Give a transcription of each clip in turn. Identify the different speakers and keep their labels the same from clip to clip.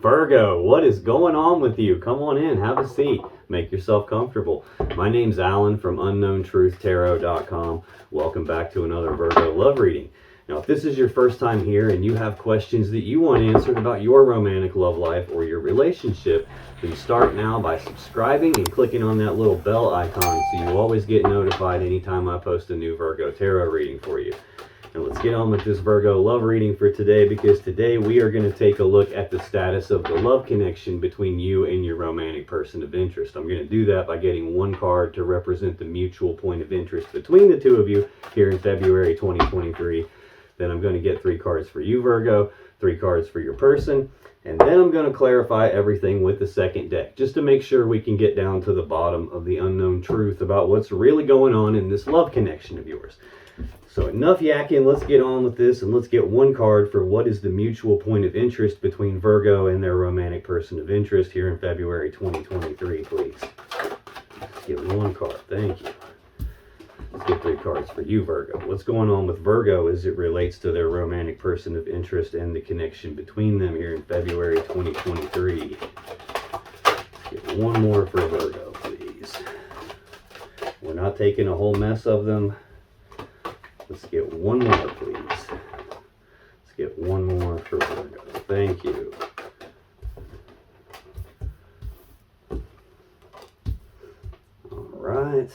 Speaker 1: Virgo, what is going on with you? Come on in, have a seat, make yourself comfortable. My name's Alan from UnknownTruthTarot.com. Welcome back to another Virgo love reading. Now, if this is your first time here and you have questions that you want answered about your romantic love life or your relationship, then start now by subscribing and clicking on that little bell icon so you always get notified anytime I post a new Virgo tarot reading for you. And let's get on with this Virgo love reading for today, because today we are going to take a look at the status of the love connection between you and your romantic person of interest. I'm going to do that by getting one card to represent the mutual point of interest between the two of you here in February 2023. Then I'm going to get 3 cards for you, Virgo, 3 cards for your person, and then I'm going to clarify everything with the second deck, just to make sure we can get down to the bottom of the unknown truth about what's really going on in this love connection of yours. So enough yakking, let's get on with this, and let's get one card for what is the mutual point of interest between Virgo and their romantic person of interest here in February 2023, please. Let's get one card, thank you. Let's get 3 cards for you, Virgo. What's going on with Virgo as it relates to their romantic person of interest and the connection between them here in February 2023. Let's get one more for Virgo, please. We're not taking a whole mess of them. Let's get one more, please. Let's get one more for Virgo. Thank you. All right.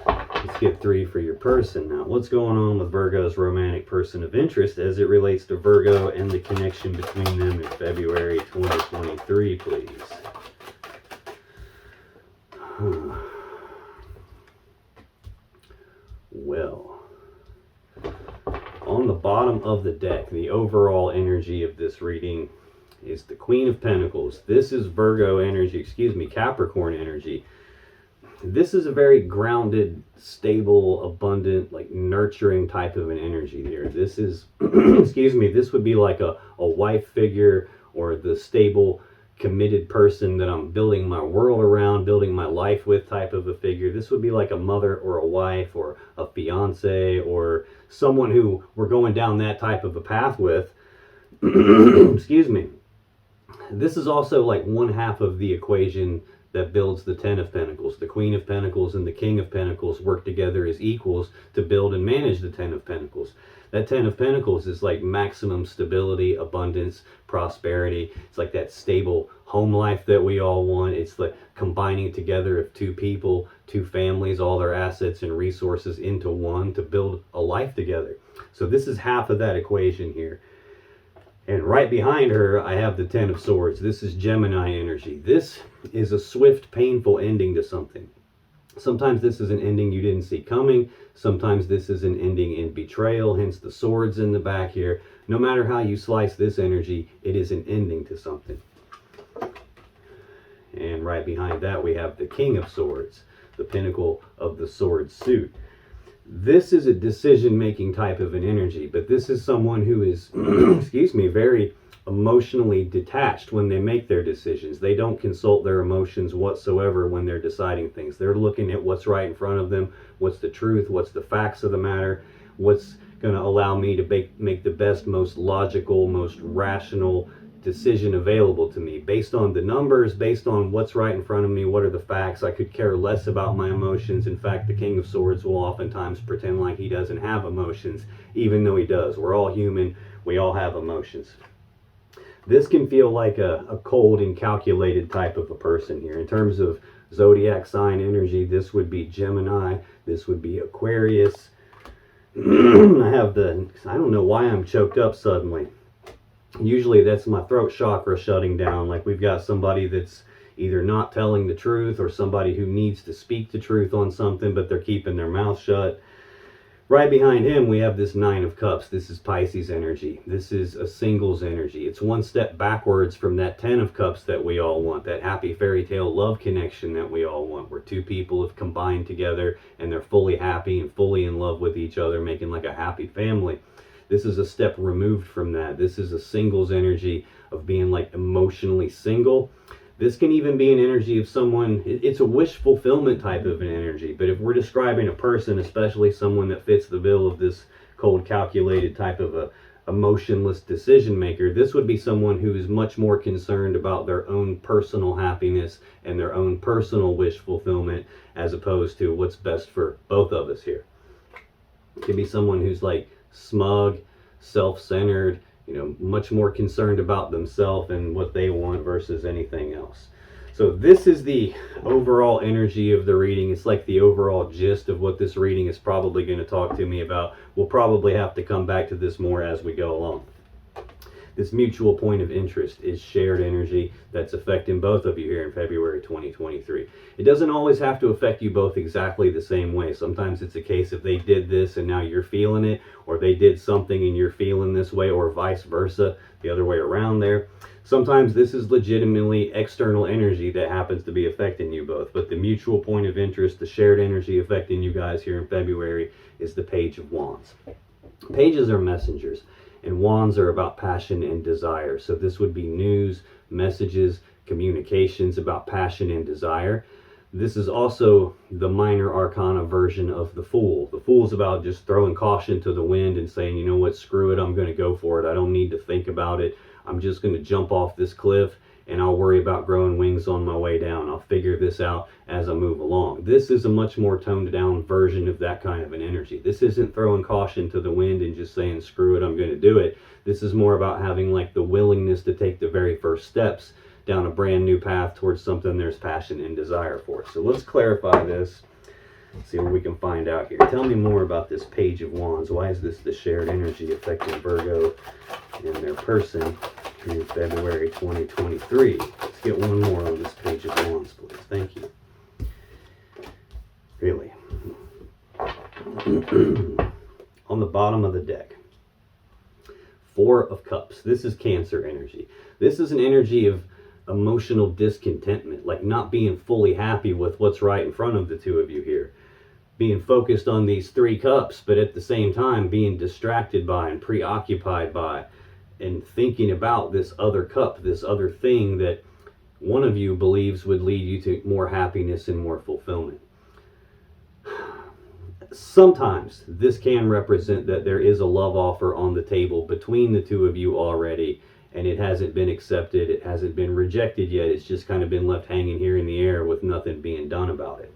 Speaker 1: Let's get 3 for your person. Now, what's going on with Virgo's romantic person of interest as it relates to Virgo and the connection between them in February 2023, please? Well, on the bottom of the deck, the overall energy of this reading is the Queen of Pentacles. This is Virgo energy, Capricorn energy. This is a very grounded, stable, abundant, like nurturing type of an energy here. This is, this would be like a wife figure, or the stable, committed person that I'm building my world around, building my life with type of a figure. This would be like a mother or a wife or a fiance or someone who we're going down that type of a path with. Excuse me. This is also like one half of the equation that builds the 10 of Pentacles. The Queen of Pentacles and the King of Pentacles work together as equals to build and manage the 10 of Pentacles. That 10 of Pentacles is like maximum stability, abundance, prosperity. It's like that stable home life that we all want. It's like combining together of 2 people, 2 families, all their assets and resources into one to build a life together. So this is half of that equation here. And right behind her, I have the 10 of Swords. This is Gemini energy. This is a swift, painful ending to something. Sometimes this is an ending you didn't see coming. Sometimes this is an ending in betrayal, hence the swords in the back here. No matter how you slice this energy, it is an ending to something. And right behind that, we have the King of Swords, the pinnacle of the sword suit. This is a decision-making type of an energy, but this is someone who is, very emotionally detached when they make their decisions. They don't consult their emotions whatsoever when they're deciding things. They're looking at what's right in front of them, what's the truth, what's the facts of the matter, what's going to allow me to make the best, most logical, most rational decision available to me based on the numbers, based on what's right in front of me, what are the facts. I could care less about my emotions. In fact, the King of Swords will oftentimes pretend like he doesn't have emotions, even though he does. We're all human. We all have emotions. This can feel like a cold and calculated type of a person here. In terms of zodiac sign energy, this would be Gemini. This would be Aquarius. I don't know why I'm choked up suddenly. Usually that's my throat chakra shutting down, like we've got somebody that's either not telling the truth or somebody who needs to speak the truth on something, but they're keeping their mouth shut. Right behind him, we have this 9 of Cups. This is Pisces energy. This is a singles energy. It's one step backwards from that 10 of Cups that we all want, that happy fairy tale love connection that we all want, where 2 people have combined together and they're fully happy and fully in love with each other, making like a happy family. This is a step removed from that. This is a singles energy of being like emotionally single. This can even be an energy of someone, it's a wish fulfillment type of an energy. But if we're describing a person, especially someone that fits the bill of this cold, calculated type of emotionless decision maker. This would be someone who is much more concerned about their own personal happiness and their own personal wish fulfillment, as opposed to what's best for both of us here. It can be someone who's like smug, self-centered, much more concerned about themselves and what they want versus anything else. So this is the overall energy of the reading. It's like the overall gist of what this reading is probably going to talk to me about. We'll probably have to come back to this more as we go along. This mutual point of interest is shared energy that's affecting both of you here in February 2023. It doesn't always have to affect you both exactly the same way. Sometimes it's a case if they did this and now you're feeling it, or they did something and you're feeling this way, or vice versa, the other way around there. Sometimes this is legitimately external energy that happens to be affecting you both. But the mutual point of interest, the shared energy affecting you guys here in February, is the Page of Wands. Pages are messengers, and wands are about passion and desire. So this would be news, messages, communications about passion and desire. This is also the minor arcana version of the Fool. The Fool's about just throwing caution to the wind and saying, you know what, screw it, I'm going to go for it. I don't need to think about it. I'm just going to jump off this cliff and I'll worry about growing wings on my way down. I'll figure this out as I move along. This is a much more toned down version of that kind of an energy. This isn't throwing caution to the wind and just saying, screw it, I'm going to do it. This is more about having like the willingness to take the very first steps down a brand new path towards something there's passion and desire for. So let's clarify this. See what we can find out here. Tell me more about this Page of Wands. Why is this the shared energy affecting Virgo and their person in February 2023? Let's get one more on this Page of Wands, please. Thank you. Really. On the bottom of the deck, Four of Cups. This is Cancer energy. This is an energy of emotional discontentment, like not being fully happy with what's right in front of the two of you here. Being focused on these three cups, but at the same time being distracted by and preoccupied by and thinking about this other cup, this other thing that one of you believes would lead you to more happiness and more fulfillment. Sometimes this can represent that there is a love offer on the table between the two of you already, and it hasn't been accepted, it hasn't been rejected yet, it's just kind of been left hanging here in the air with nothing being done about it.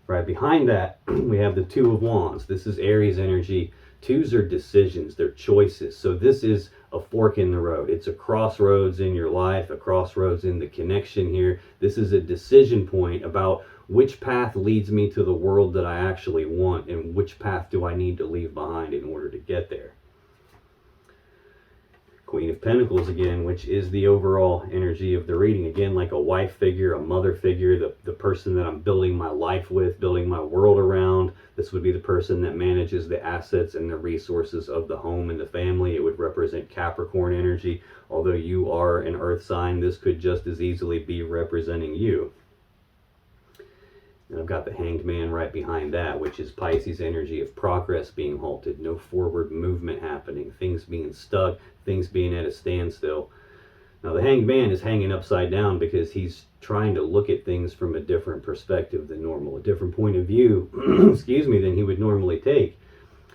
Speaker 1: Right behind that, we have the Two of Wands. This is Aries energy. Twos are decisions, they're choices. So this is a fork in the road. It's a crossroads in your life, a crossroads in the connection here. This is a decision point about which path leads me to the world that I actually want, and which path do I need to leave behind in order to get there. Queen of Pentacles again, which is the overall energy of the reading. Again, like a wife figure, a mother figure, the person that I'm building my life with, building my world around. This would be the person that manages the assets and the resources of the home and the family. It would represent Capricorn energy. Although you are an earth sign, this could just as easily be representing you. And I've got the Hanged Man right behind that, which is Pisces energy of progress being halted, no forward movement happening, things being stuck, things being at a standstill. Now the Hanged Man is hanging upside down because he's trying to look at things from a different perspective than normal, a different point of view, excuse me, than he would normally take.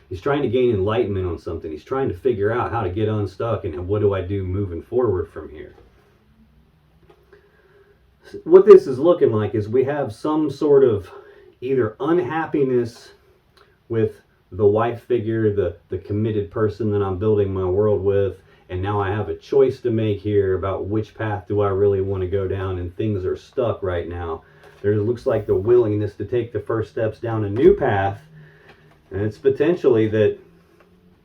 Speaker 1: He's trying to gain enlightenment on something. He's trying to figure out how to get unstuck and what do I do moving forward from here. What this is looking like is we have some sort of either unhappiness with the wife figure, the committed person that I'm building my world with, and now I have a choice to make here about which path do I really want to go down, and things are stuck right now. There looks like the willingness to take the first steps down a new path, and it's potentially that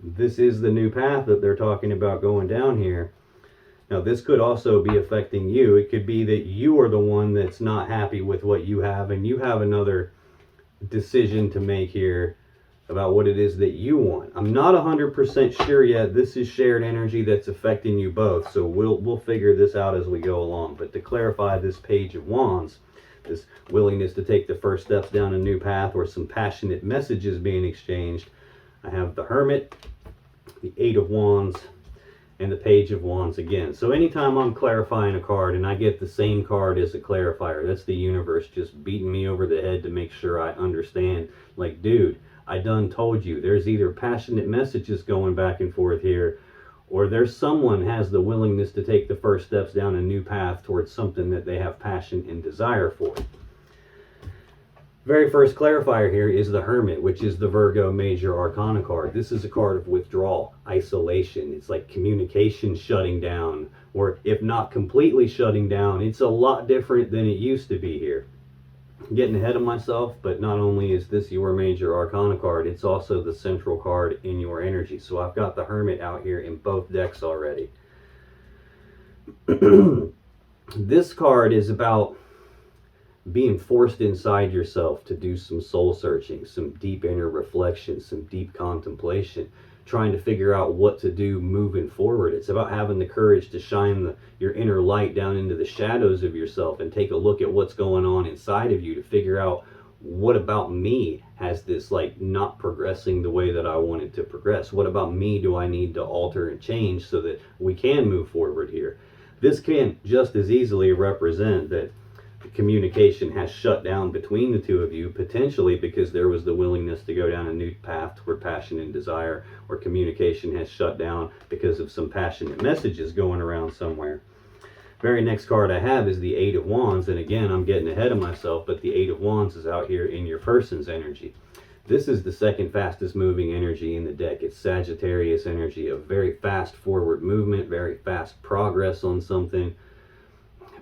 Speaker 1: this is the new path that they're talking about going down here. Now, this could also be affecting you. It could be that you are the one that's not happy with what you have, and you have another decision to make here about what it is that you want. I'm not 100% sure yet. This is shared energy that's affecting you both, so we'll figure this out as we go along. But to clarify this Page of Wands, this willingness to take the first steps down a new path or some passionate messages being exchanged, I have the Hermit, the Eight of Wands, and the Page of Wands again. So anytime I'm clarifying a card and I get the same card as a clarifier, that's the universe just beating me over the head to make sure I understand. Like, dude, I done told you. There's either passionate messages going back and forth here, or there's someone has the willingness to take the first steps down a new path towards something that they have passion and desire for. Very first clarifier here is the Hermit, which is the Virgo Major Arcana card. This is a card of withdrawal, isolation. It's like communication shutting down, or if not completely shutting down, it's a lot different than it used to be here. I'm getting ahead of myself, but not only is this your Major Arcana card, it's also the central card in your energy. So I've got the Hermit out here in both decks already. This card is about being forced inside yourself to do some soul searching, some deep inner reflection, some deep contemplation, trying to figure out what to do moving forward. It's about having the courage to shine your inner light down into the shadows of yourself and take a look at what's going on inside of you to figure out, what about me has this like not progressing the way that I want it to progress? What about me do I need to alter and change so that we can move forward here? This can just as easily represent that communication has shut down between the two of you, potentially because there was the willingness to go down a new path toward passion and desire, or communication has shut down because of some passionate messages going around somewhere. Very next card I have is the Eight of Wands, and again, I'm getting ahead of myself, but the Eight of Wands is out here in your person's energy. This is the second fastest moving energy in the deck. It's Sagittarius energy, a very fast forward movement, very fast progress on something,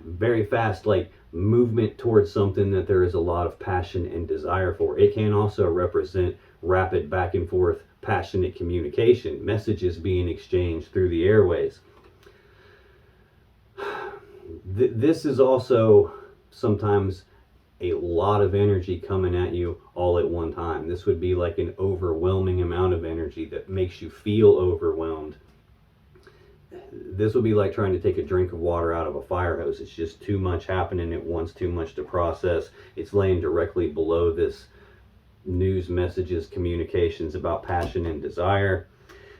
Speaker 1: very fast like movement towards something that there is a lot of passion and desire for. It can also represent rapid back and forth passionate communication, messages being exchanged through the airways. This is also sometimes a lot of energy coming at you all at one time. This would be like an overwhelming amount of energy that makes you feel overwhelmed. This would be like trying to take a drink of water out of a fire hose. It's just too much happening at once, too much to process. It's laying directly below this news, messages, communications about passion and desire.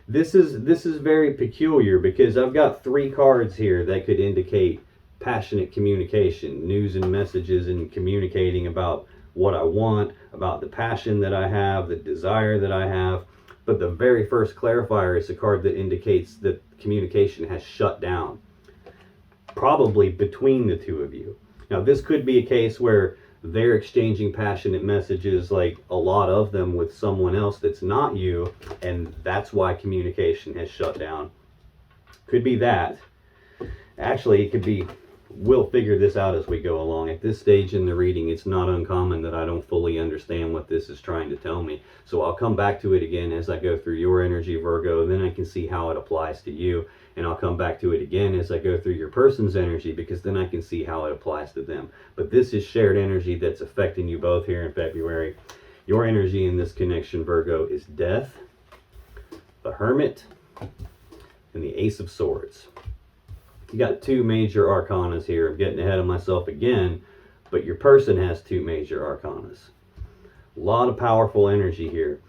Speaker 1: This is very peculiar because I've got three cards here that could indicate passionate communication, news and messages, and communicating about what I want, about the passion that I have, the desire that I have. But the very first clarifier is a card that indicates that communication has shut down, probably between the two of you. Now, this could be a case where they're exchanging passionate messages, like a lot of them, with someone else that's not you, and that's why communication has shut down. Could be that. Actually, it could be, we'll figure this out as we go along. At this stage in the reading, it's not uncommon that I don't fully understand what this is trying to tell me. So I'll come back to it again as I go through your energy, Virgo, then I can see how it applies to you. And I'll come back to it again as I go through your person's energy, because then I can see how it applies to them. But this is shared energy that's affecting you both here in February. Your energy in this connection, Virgo, is Death, the Hermit, and the Ace of Swords. You got two major arcanas here. I'm getting ahead of myself again, but your person has two major arcanas. A lot of powerful energy here.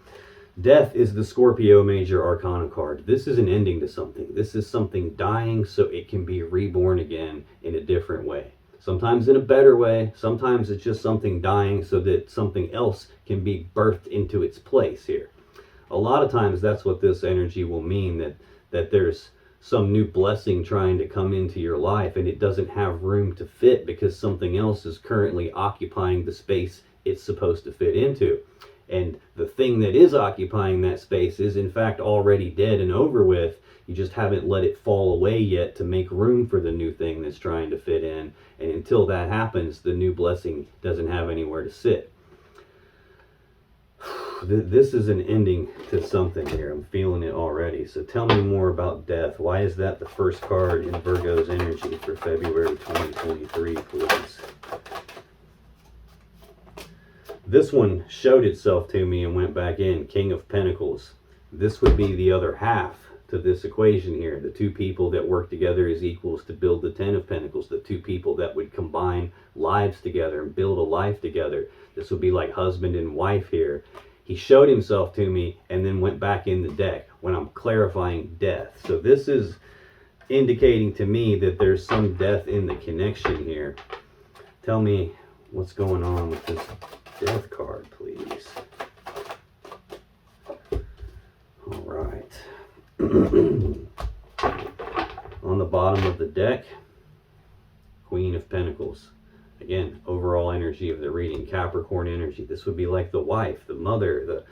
Speaker 1: Death is the Scorpio major arcana card. This is an ending to something. This is something dying so it can be reborn again in a different way. Sometimes in a better way. Sometimes it's just something dying so that something else can be birthed into its place here. A lot of times that's what this energy will mean, that there's some new blessing trying to come into your life and it doesn't have room to fit because something else is currently occupying the space it's supposed to fit into. And the thing that is occupying that space is in fact already dead and over with. You just haven't let it fall away yet to make room for the new thing that's trying to fit in. And until that happens, the new blessing doesn't have anywhere to sit. This is an ending to something here. I'm feeling it already. So tell me more about Death. Why is that the first card in Virgo's energy for February 2023, please? This one showed itself to me and went back in. King of Pentacles. This would be the other half to this equation here. The two people that work together as equals to build the Ten of Pentacles. The two people that would combine lives together and build a life together. This would be like husband and wife here. He showed himself to me and then went back in the deck when I'm clarifying death. So this is indicating to me that there's some death in the connection here. Tell me what's going on with this Death card, please. On the bottom of the deck, Queen of Pentacles. Again, overall energy of the reading, Capricorn energy. This would be like the wife, the mother,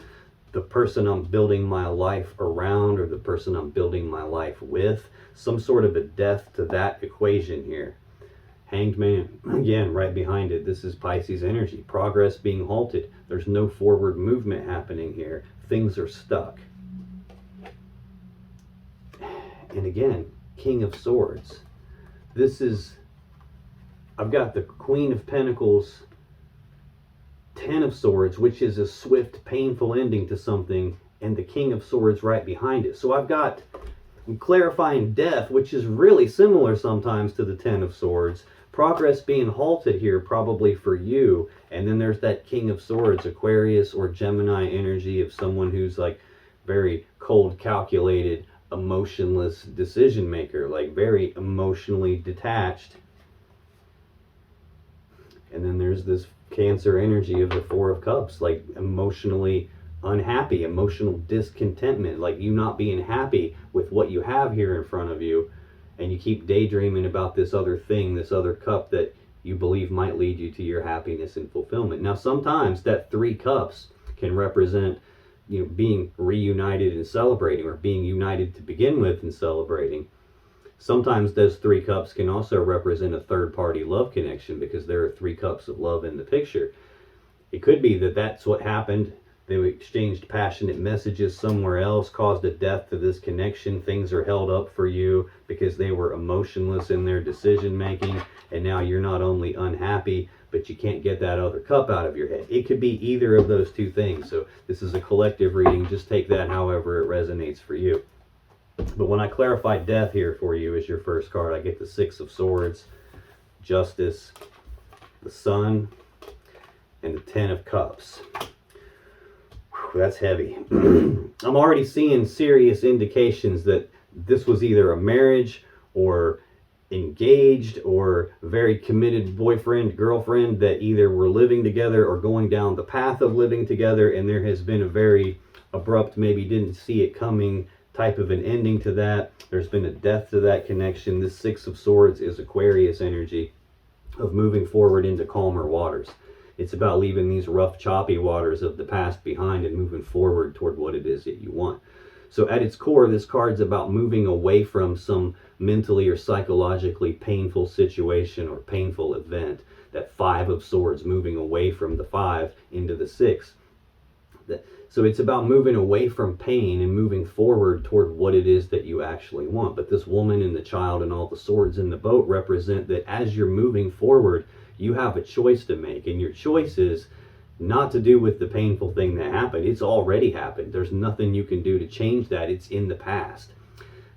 Speaker 1: the person I'm building my life around, or the person I'm building my life with. Some sort of a death to that equation here. Hanged Man, again, right behind it. This is Pisces energy. Progress being halted. There's no forward movement happening here. Things are stuck. And again, King of Swords. This is, I've got the Queen of Pentacles, Ten of Swords, which is a swift, painful ending to something, and the King of Swords right behind it. So I'm clarifying death, which is really similar sometimes to the Ten of Swords. Progress being halted here probably for you. And then there's that King of Swords, Aquarius or Gemini energy of someone who's like very cold, calculated, emotionless decision maker, like very emotionally detached. And then there's this Cancer energy of the Four of Cups, like emotionally unhappy, emotional discontentment, like you not being happy with what you have here in front of you, and you keep daydreaming about this other thing, this other cup that you believe might lead you to your happiness and fulfillment. Now sometimes that Three Cups can represent, you know, being reunited and celebrating, or being united to begin with and celebrating. Sometimes those Three Cups can also represent a third-party love connection, because there are three cups of love in the picture. It could be that that's what happened. They exchanged passionate messages somewhere else, caused a death to this connection. Things are held up for you because they were emotionless in their decision-making, and now you're not only unhappy, but you can't get that other cup out of your head. It could be either of those two things. So this is a collective reading. Just take that however it resonates for you. But when I clarify death here for you as your first card, I get the Six of Swords, Justice, the Sun, and the Ten of Cups. Whew, that's heavy. I'm already seeing serious indications that this was either a marriage or engaged or very committed boyfriend, girlfriend that either were living together or going down the path of living together, and there has been a very abrupt, maybe didn't see it coming type of an ending to that. There's been a death to that connection. This Six of Swords is Aquarius energy of moving forward into calmer waters. It's about leaving these rough, choppy waters of the past behind and moving forward toward what it is that you want. So at its core, this card's about moving away from some mentally or psychologically painful situation or painful event. That Five of Swords, moving away from the Five into the Six. So it's about moving away from pain and moving forward toward what it is that you actually want. But this woman and the child and all the swords in the boat represent that as you're moving forward, you have a choice to make. And your choice is not to do with the painful thing that happened. It's already happened. There's nothing you can do to change that. It's in the past.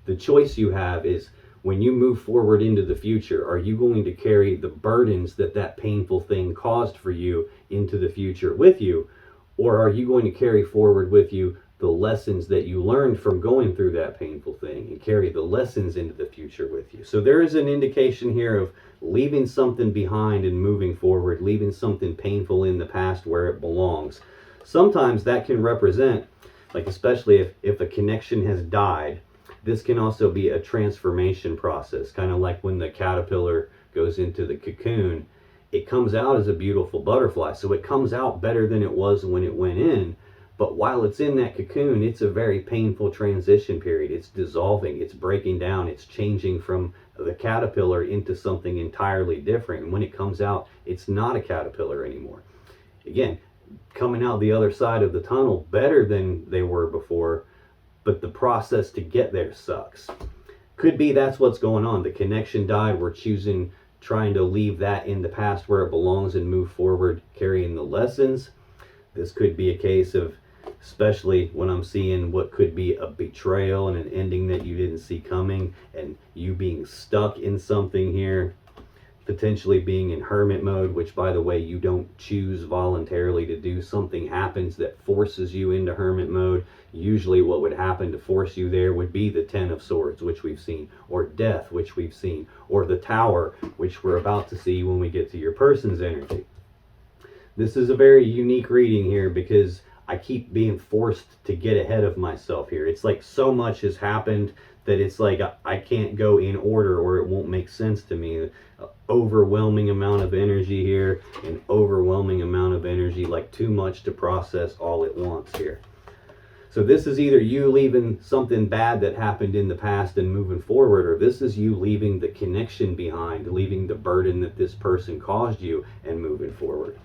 Speaker 1: The choice you have is, when you move forward into the future, are you going to carry the burdens that that painful thing caused for you into the future with you? Or are you going to carry forward with you the lessons that you learned from going through that painful thing and carry the lessons into the future with you? So there is an indication here of leaving something behind and moving forward, leaving something painful in the past where it belongs. Sometimes that can represent, like especially if a connection has died, this can also be a transformation process, kind of like when the caterpillar goes into the cocoon. It comes out as a beautiful butterfly. So it comes out better than it was when it went in. But while it's in that cocoon, it's a very painful transition period. It's dissolving, it's breaking down, it's changing from the caterpillar into something entirely different. And when it comes out, it's not a caterpillar anymore. Again, coming out the other side of the tunnel better than they were before, but the process to get there sucks. Could be that's what's going on. The connection died. We're trying to leave that in the past where it belongs and move forward carrying the lessons. This could be a case of, especially when I'm seeing what could be a betrayal and an ending that you didn't see coming, and you being stuck in something here, potentially being in hermit mode, which by the way, you don't choose voluntarily to do. Something happens that forces you into hermit mode. Usually what would happen to force you there would be the Ten of Swords, which we've seen, or death, which we've seen, or the Tower, which we're about to see when we get to your person's energy. This is a very unique reading here because I keep being forced to get ahead of myself here. It's like so much has happened that it's like I can't go in order or it won't make sense to me. Overwhelming amount of energy here, an overwhelming amount of energy, like too much to process all at once here. So this is either you leaving something bad that happened in the past and moving forward, or this is you leaving the connection behind, leaving the burden that this person caused you and moving forward.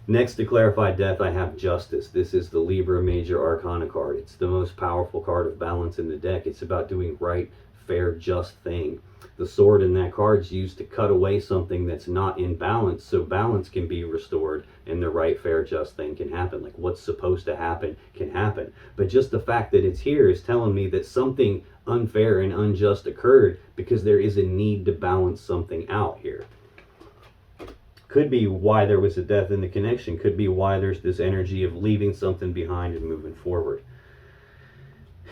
Speaker 1: Next, to clarify death, I have justice. This is the Libra Major Arcana card. It's the most powerful card of balance in the deck. It's about doing right, fair, just thing. The sword in that card is used to cut away something that's not in balance, so balance can be restored and the right, fair, just thing can happen. Like what's supposed to happen can happen. But just the fact that it's here is telling me that something unfair and unjust occurred because there is a need to balance something out here. Could be why there was a death in the connection. Could be why there's this energy of leaving something behind and moving forward.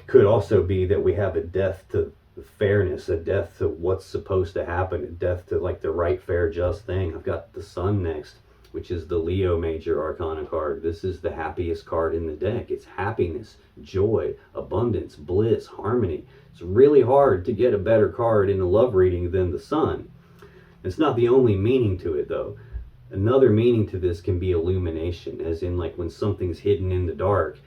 Speaker 1: Could also be that we have a death to fairness, a death to what's supposed to happen, a death to like the right, fair, just thing. I've got the Sun next, which is the Leo Major Arcana card. This is the happiest card in the deck. It's happiness, joy, abundance, bliss, harmony. It's really hard to get a better card in a love reading than the Sun. It's not the only meaning to it though. Another meaning to this can be illumination, as in like when something's hidden in the dark,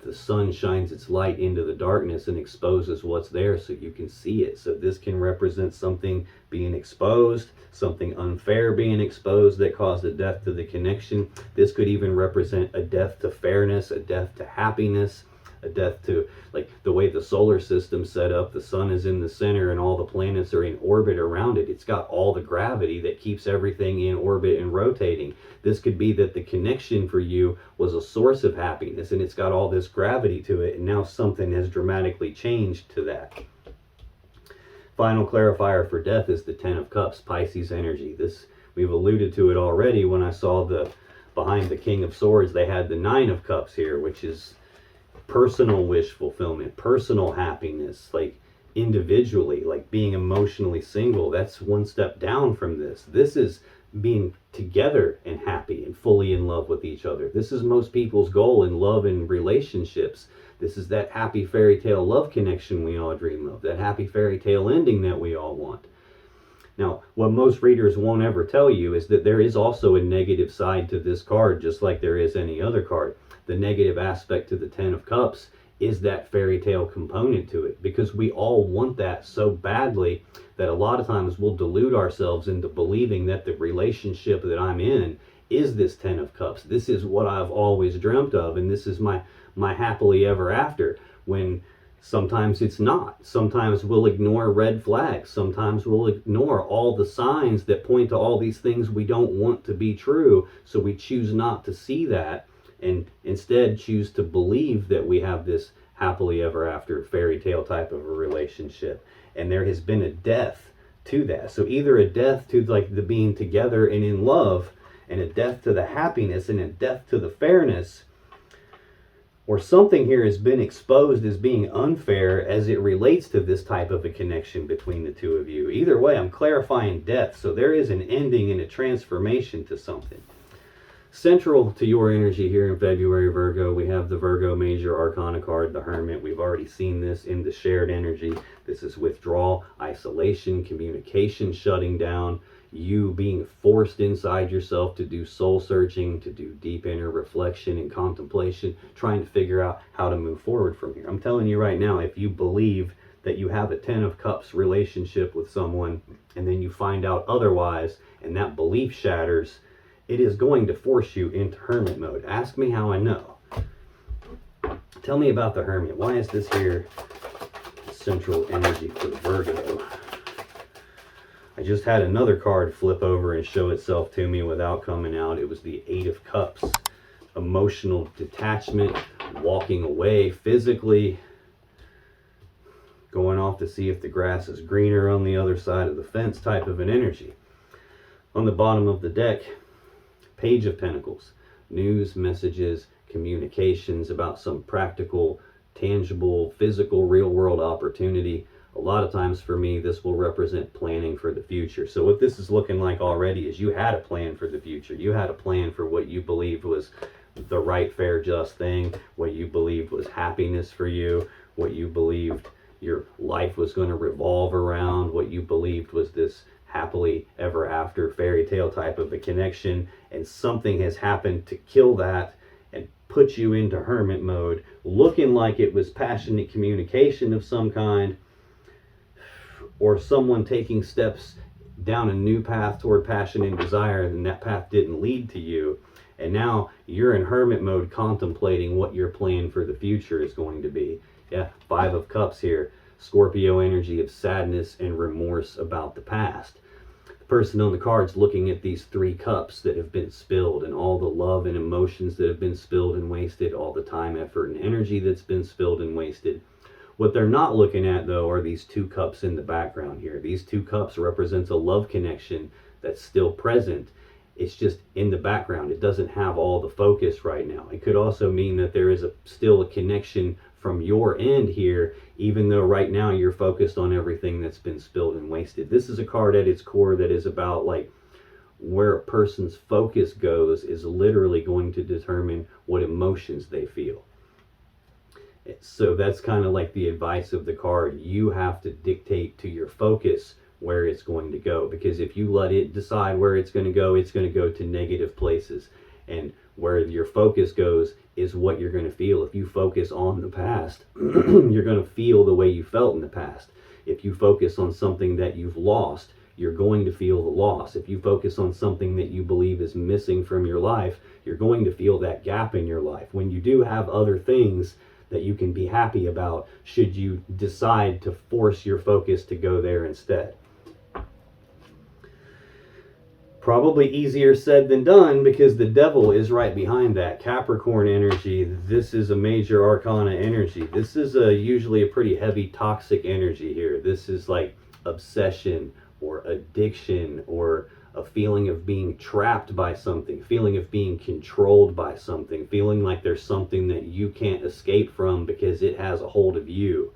Speaker 1: the sun shines its light into the darkness and exposes what's there so you can see it. So this can represent something being exposed, something unfair being exposed that caused a death to the connection. This could even represent a death to fairness, a death to happiness, a death to like the way the solar system's set up. The sun is in the center and all the planets are in orbit around it. It's got all the gravity that keeps everything in orbit and rotating. This could be that the connection for you was a source of happiness and it's got all this gravity to it, and now something has dramatically changed to that. Final clarifier for death is the Ten of Cups, Pisces energy. This, we've alluded to it already when I saw the behind the King of Swords, they had the Nine of Cups here, which is personal wish fulfillment, personal happiness, like individually, like being emotionally single. That's one step down from this. This is being together and happy and fully in love with each other. This is most people's goal in love and relationships. This is that happy fairy tale love connection we all dream of, that happy fairy tale ending that we all want. Now, what most readers won't ever tell you is that there is also a negative side to this card, just like there is any other card. The negative aspect to the Ten of Cups is that fairy tale component to it, because we all want that so badly that a lot of times we'll delude ourselves into believing that the relationship that I'm in is this Ten of Cups. This is what I've always dreamt of, and this is my happily ever after, when sometimes it's not. Sometimes we'll ignore red flags. Sometimes we'll ignore all the signs that point to all these things we don't want to be true, so we choose not to see that and instead choose to believe that we have this happily ever after fairy tale type of a relationship. And there has been a death to that. So either a death to like the being together and in love, and a death to the happiness, and a death to the fairness, or something here has been exposed as being unfair as it relates to this type of a connection between the two of you. Either way, I'm clarifying death. So there is an ending and a transformation to something. Central to your energy here in February, Virgo, we have the Virgo Major Arcana card, the Hermit. We've already seen this in the shared energy. This is withdrawal, isolation, communication shutting down, you being forced inside yourself to do soul searching, to do deep inner reflection and contemplation, trying to figure out how to move forward from here. I'm telling you right now, if you believe that you have a Ten of Cups relationship with someone and then you find out otherwise and that belief shatters, it is going to force you into hermit mode. Ask me how I know. Tell me about the Hermit. Why is this here central energy for Virgo? I just had another card flip over and show itself to me without coming out. It was the Eight of Cups. Emotional detachment, walking away physically, going off to see if the grass is greener on the other side of the fence type of an energy. On the bottom of the deck, Page of Pentacles, news, messages, communications about some practical, tangible, physical, real-world opportunity. A lot of times for me, this will represent planning for the future. So what this is looking like already is you had a plan for the future. You had a plan for what you believed was the right, fair, just thing, what you believed was happiness for you, what you believed your life was going to revolve around, what you believed was this happily ever after fairy tale type of a connection, and something has happened to kill that and put you into hermit mode, looking like it was passionate communication of some kind, or someone taking steps down a new path toward passion and desire, and that path didn't lead to you. And now you're in hermit mode contemplating what your plan for the future is going to be. Yeah, 5 of Cups here. Scorpio energy of sadness and remorse about the past. The person on the card's looking at these 3 cups that have been spilled, and all the love and emotions that have been spilled and wasted, all the time, effort, and energy that's been spilled and wasted. What they're not looking at, though, are these 2 cups in the background here. These 2 cups represents a love connection that's still present. It's just in the background. It doesn't have all the focus right now. It could also mean that there is still a connection from your end here, even though right now you're focused on everything that's been spilled and wasted. This is a card at its core that is about, like, where a person's focus goes is literally going to determine what emotions they feel. So that's kind of like the advice of the card. You have to dictate to your focus where it's going to go, because if you let it decide where it's going to go to negative places. And where your focus goes is what you're going to feel. If you focus on the past, you're going to feel the way you felt in the past. If you focus on something that you've lost, you're going to feel the loss. If you focus on something that you believe is missing from your life, you're going to feel that gap in your life. When you do have other things that you can be happy about, should you decide to force your focus to go there instead. Probably easier said than done, because the devil is right behind that. Capricorn energy, this is a major arcana energy. This is usually a pretty heavy toxic energy here. This is like obsession or addiction, or a feeling of being trapped by something, feeling of being controlled by something, feeling like there's something that you can't escape from because it has a hold of you.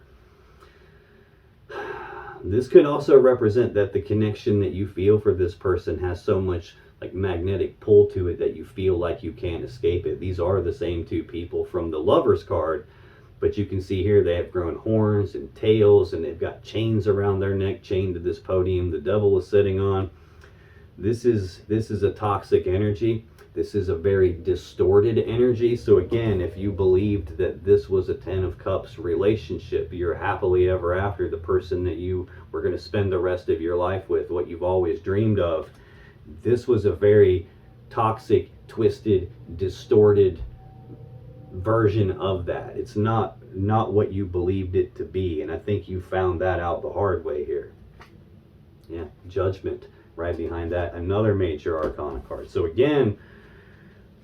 Speaker 1: This could also represent that the connection that you feel for this person has so much like magnetic pull to it that you feel like you can't escape it. These are the same 2 people from the Lovers card, but you can see here they have grown horns and tails, and they've got chains around their neck, chained to this podium the devil is sitting on. This is a toxic energy. This is a very distorted energy. So again, if you believed that this was a 10 of Cups relationship, you're happily ever after, the person that you were going to spend the rest of your life with, what you've always dreamed of, this was a very toxic, twisted, distorted version of that. It's not what you believed it to be, and I think you found that out the hard way here. Yeah, Judgment right behind that, another major arcana card. So again,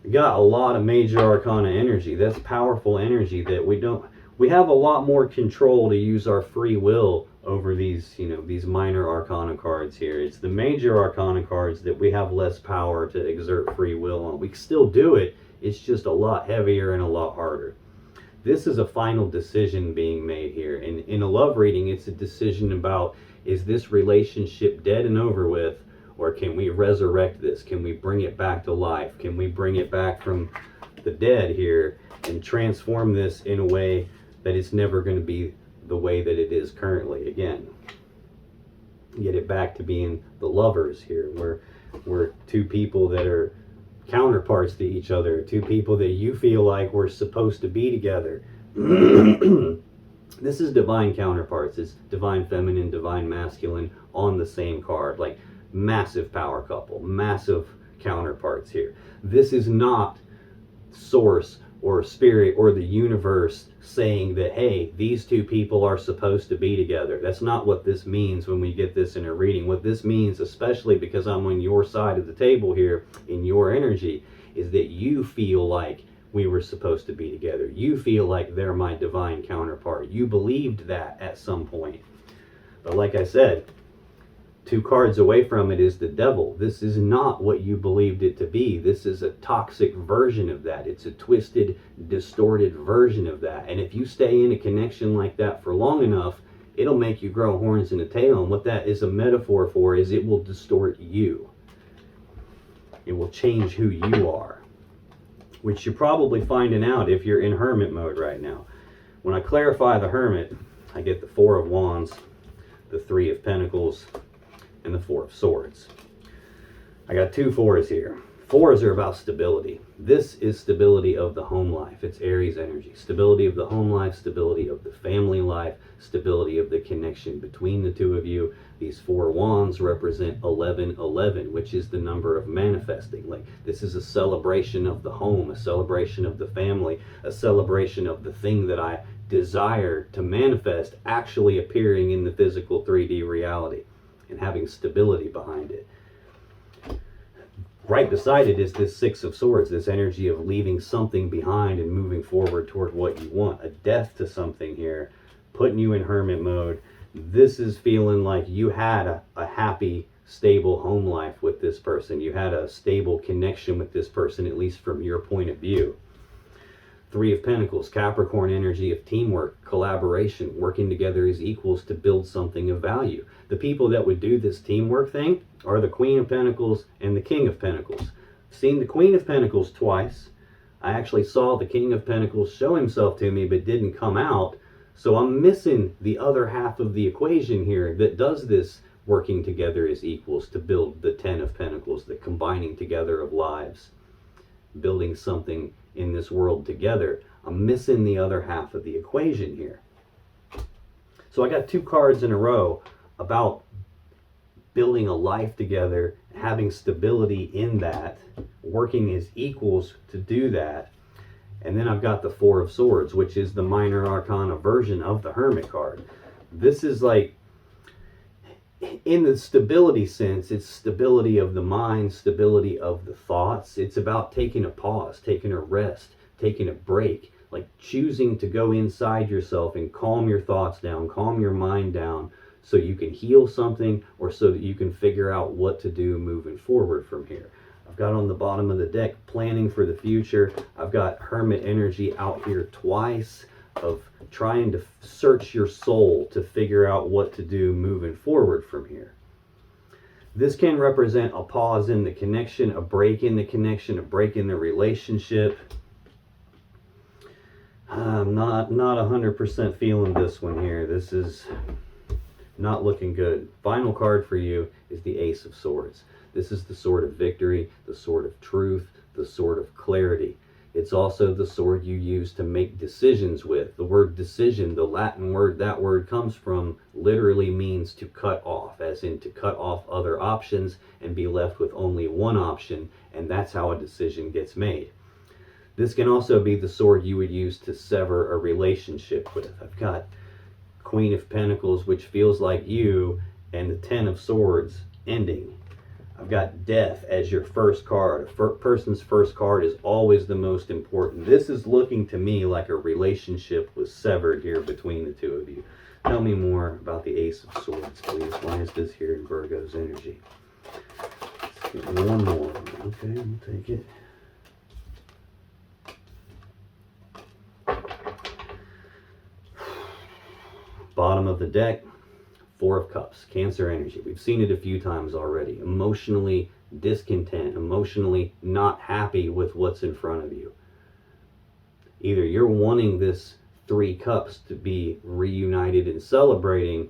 Speaker 1: we got a lot of major arcana energy. That's powerful energy that we have a lot more control to use our free will over these, these minor arcana cards here. It's the major arcana cards that we have less power to exert free will on. We can still do it, it's just a lot heavier and a lot harder. This is a final decision being made here. And in a love reading, it's a decision about, is this relationship dead and over with? Or can we resurrect this? Can we bring it back to life? Can we bring it back from the dead here and transform this in a way that it's never going to be the way that it is currently again? Get it back to being the lovers here. We're 2 people that are counterparts to each other. 2 people that you feel like we're supposed to be together. This is divine counterparts. It's divine feminine, divine masculine on the same card. Like, massive power couple, massive counterparts here. This is not source or spirit or the universe saying that, hey, these 2 people are supposed to be together. That's not what this means when we get this in a reading. What this means, especially because I'm on your side of the table here in your energy, is that you feel like we were supposed to be together. You feel like they're my divine counterpart. You believed that at some point. But like I said, 2 cards away from it is the devil. This is not what you believed it to be. This is a toxic version of that. It's a twisted, distorted version of that. And if you stay in a connection like that for long enough, it'll make you grow horns and a tail. And what that is a metaphor for is it will distort you. It will change who you are. which you're probably finding out if you're in hermit mode right now. When I clarify the hermit, I get the Four of Wands, the Three of Pentacles, and the Four of Swords. I got two fours here. Fours are about stability. This is stability of the home life. It's Aries energy. Stability of the home life, stability of the family life, stability of the connection between the two of you. These four wands represent 1111, which is the number of manifesting. Like, this is a celebration of the home, a celebration of the family, a celebration of the thing that I desire to manifest actually appearing in the physical 3D reality and having stability behind it. Right beside it is this Six of Swords, this energy of leaving something behind and moving forward toward what you want. A death to something here, putting you in hermit mode. This is feeling like you had a happy, stable home life with this person. You had a stable connection with this person, at least from your point of view. Three of Pentacles, Capricorn energy of teamwork, collaboration, working together as equals to build something of value. The people that would do this teamwork thing are the Queen of Pentacles and the King of Pentacles. I've seen the Queen of Pentacles twice. I actually saw the King of Pentacles show himself to me but didn't come out. So I'm missing the other half of the equation here that does this working together as equals to build the Ten of Pentacles, the combining together of lives, building something in this world together. I'm missing the other half of the equation here. So I got two cards in a row about building a life together, having stability in that, working as equals to do that. And then I've got the Four of Swords, which is the minor arcana version of the Hermit card. This is like, in the stability sense, it's stability of the mind, stability of the thoughts. It's about taking a pause, taking a rest, taking a break, like choosing to go inside yourself and calm your thoughts down, calm your mind down, so you can heal something or so that you can figure out what to do moving forward from here. I've got on the bottom of the deck planning for the future. I've got hermit energy out here twice of trying to search your soul to figure out what to do moving forward from here. This can represent a pause in the connection, a break in the connection, a break in the relationship. I'm not 100% feeling this one here. This is not looking good. Final card for you is the Ace of Swords. This is the sword of victory, the sword of truth, the sword of clarity. It's also the sword you use to make decisions with. The word decision, the Latin word that word comes from, literally means to cut off, as in to cut off other options and be left with only one option, and that's how a decision gets made. This can also be the sword you would use to sever a relationship with. I've got Queen of Pentacles, which feels like you, and the Ten of Swords ending. I've got death as your first card. A person's first card is always the most important. This is looking to me like a relationship was severed here between the two of you. Tell me more about the Ace of Swords, please. Why is this here in Virgo's energy? Let's get one more. Okay, we'll take it. Bottom of the deck, Four of Cups, Cancer energy. We've seen it a few times already. Emotionally discontent, emotionally not happy with what's in front of you. Either you're wanting this Three Cups to be reunited and celebrating,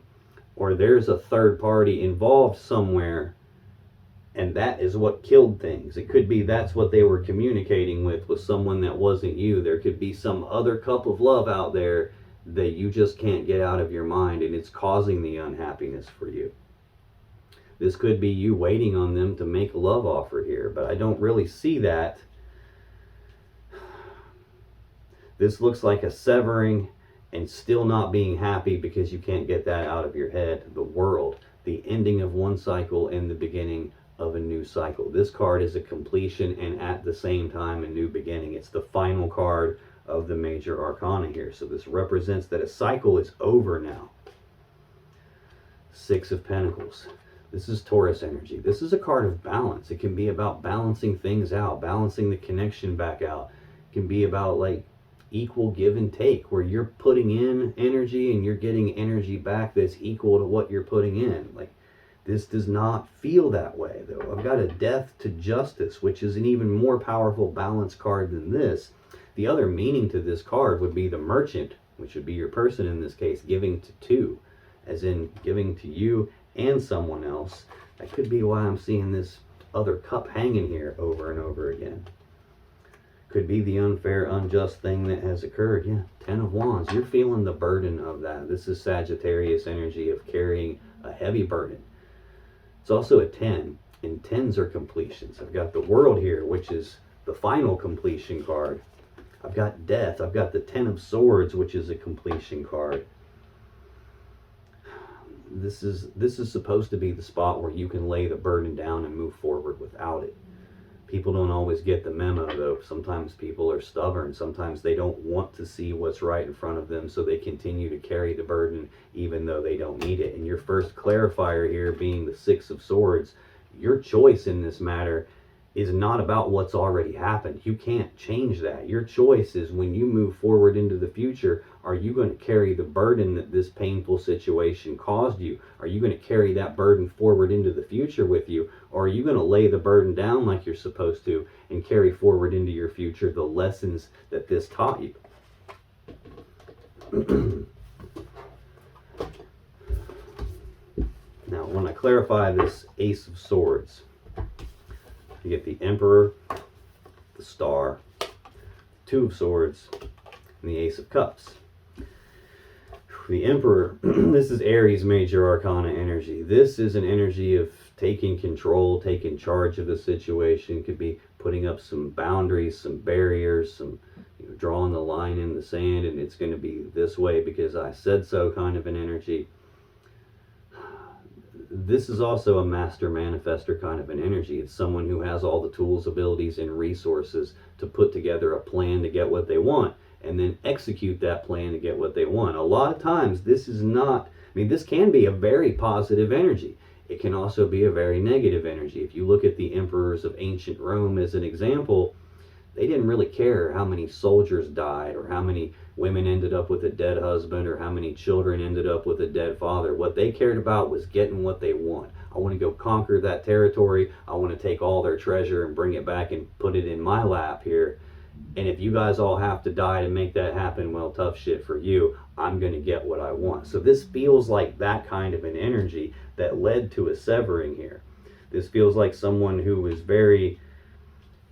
Speaker 1: or there's a third party involved somewhere, and that is what killed things. It could be that's what they were communicating with someone that wasn't you. There could be some other cup of love out there that you just can't get out of your mind, and it's causing the unhappiness for you. This could be you waiting on them to make a love offer here, but I don't really see that. This looks like a severing and still not being happy because you can't get that out of your head. The World, the ending of one cycle and the beginning of a new cycle. This card is a completion and at the same time a new beginning. It's the final card of the major arcana here. So this represents that a cycle is over now. Six of Pentacles. This is Taurus energy. This is a card of balance. It can be about balancing things out, balancing the connection back out. It can be about like equal give and take, where you're putting in energy and you're getting energy back that's equal to what you're putting in. Like, This does not feel that way, though. I've got a Death to Justice, which is an even more powerful balance card than this. The other meaning to this card would be the Merchant, which would be your person in this case, giving to two, as in giving to you and someone else. That could be why I'm seeing this other cup hanging here over and over again. Could be the unfair, unjust thing that has occurred. Yeah, 10 of Wands. You're feeling the burden of that. This is Sagittarius energy of carrying a heavy burden. It's also a 10, and 10s are completions. I've got the World here, which is the final completion card. I've got Death. I've got the 10 of Swords, which is a completion card. This is supposed to be the spot where you can lay the burden down and move forward without it. People don't always get the memo, though. Sometimes people are stubborn. Sometimes they don't want to see what's right in front of them, so they continue to carry the burden even though they don't need it. And your first clarifier here being the Six of Swords, your choice in this matter is not about what's already happened. You can't change that. Your choice is, when you move forward into the future, are you going to carry the burden that this painful situation caused you? Are you going to carry that burden forward into the future with you? Or are you going to lay the burden down like you're supposed to and carry forward into your future the lessons that this taught you? Now, when I clarify this Ace of Swords, you get the Emperor, the Star, Two of Swords, and the Ace of Cups. The Emperor, this is Aries major arcana energy. This is an energy of taking control, taking charge of the situation. Could be putting up some boundaries, some barriers, some drawing the line in the sand, and it's going to be this way because I said so kind of an energy. This is also a master manifester kind of an energy. It's someone who has all the tools, abilities, and resources to put together a plan to get what they want and then execute that plan to get what they want. A lot of times this is not, this can be a very positive energy. It can also be a very negative energy. If you look at the emperors of ancient Rome as an example, they didn't really care how many soldiers died or how many women ended up with a dead husband or how many children ended up with a dead father. What they cared about was getting what they want. I want to go conquer that territory. I want to take all their treasure and bring it back and put it in my lap here. And if you guys all have to die to make that happen, well, tough shit for you. I'm going to get what I want. So this feels like that kind of an energy that led to a severing here. This feels like someone who was very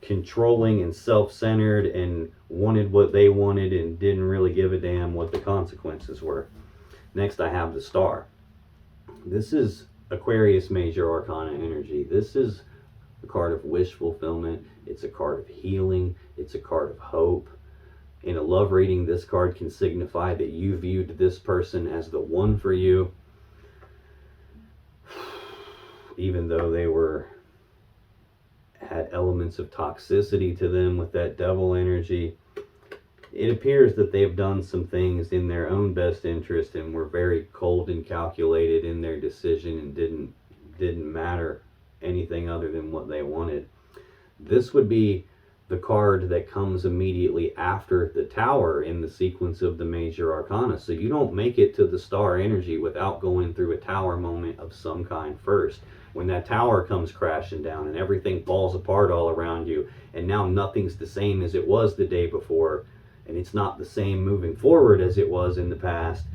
Speaker 1: controlling and self-centered and wanted what they wanted and didn't really give a damn what the consequences were. Next, I have the Star. This is Aquarius major arcana energy. This is a card of wish fulfillment. It's a card of healing. It's a card of hope. In a love reading, this card can signify that you viewed this person as the one for you, even though they had elements of toxicity to them with that devil energy. It appears that they've done some things in their own best interest and were very cold and calculated in their decision and didn't matter anything other than what they wanted. This would be the card that comes immediately after the Tower in the sequence of the major arcana. So you don't make it to the Star energy without going through a Tower moment of some kind first. When that Tower comes crashing down and everything falls apart all around you, and now nothing's the same as it was the day before, and it's not the same moving forward as it was in the past,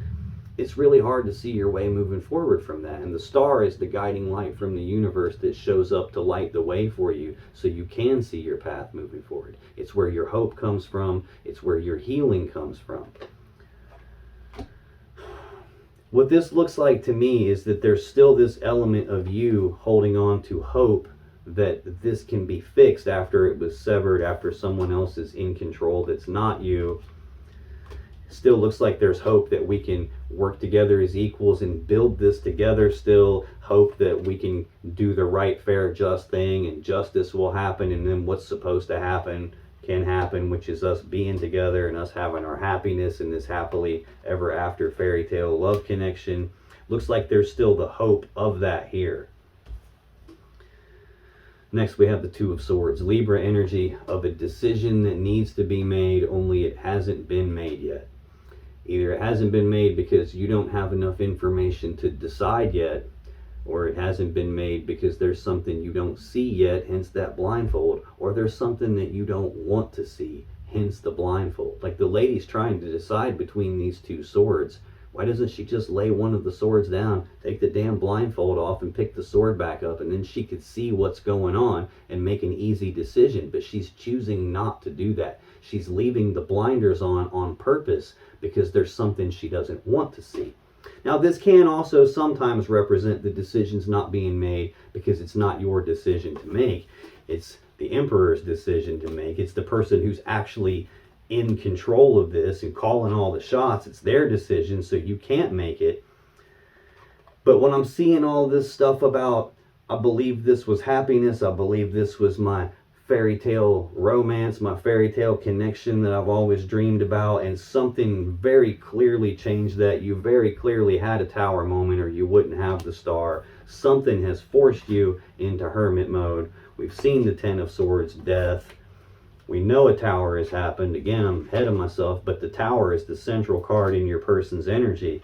Speaker 1: it's really hard to see your way moving forward from that. And the Star is the guiding light from the universe that shows up to light the way for you so you can see your path moving forward. It's where your hope comes from. It's where your healing comes from. What this looks like to me is that there's still this element of you holding on to hope that this can be fixed after it was severed, after someone else is in control that's not you. Still looks like there's hope that we can work together as equals and build this together. Still hope that we can do the right, fair, just thing and justice will happen, and then what's supposed to happen can happen, which is us being together and us having our happiness in this happily ever after fairy tale love connection. Looks like there's still the hope of that here. Next, we have the Two of Swords, Libra energy of a decision that needs to be made, only it hasn't been made yet. Either it hasn't been made because you don't have enough information to decide yet, or it hasn't been made because there's something you don't see yet, hence that blindfold, or there's something that you don't want to see, hence the blindfold. Like the lady's trying to decide between these two swords. Why doesn't she just lay one of the swords down, take the damn blindfold off, and pick the sword back up, and then she could see what's going on and make an easy decision? But she's choosing not to do that. She's leaving the blinders on purpose because there's something she doesn't want to see. Now, this can also sometimes represent the decisions not being made because it's not your decision to make. It's the emperor's decision to make. It's the person who's actually in control of this and calling all the shots. It's their decision, so you can't make it. But when I'm seeing all this stuff about, I believe this was happiness, I believe this was my fairy tale romance, my fairy tale connection that I've always dreamed about, and something very clearly changed that. You very clearly had a tower moment or you wouldn't have the star. Something has forced you into hermit mode. We've seen the Ten of Swords, death. We know a tower has happened. Again, I'm ahead of myself, but the tower is the central card in your person's energy.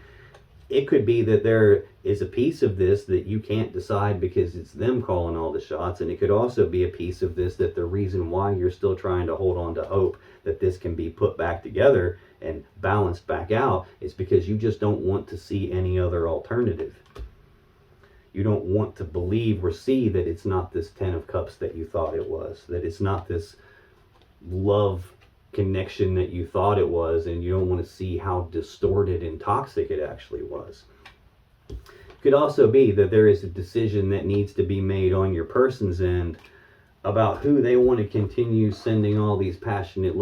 Speaker 1: It could be that there is a piece of this that you can't decide because it's them calling all the shots, and it could also be a piece of this that the reason why you're still trying to hold on to hope that this can be put back together and balanced back out is because you just don't want to see any other alternative. You don't want to believe or see that it's not this Ten of Cups that you thought it was, that it's not this love connection that you thought it was, and you don't want to see how distorted and toxic it actually was. It could also be that there is a decision that needs to be made on your person's end about who they want to continue sending all these passionate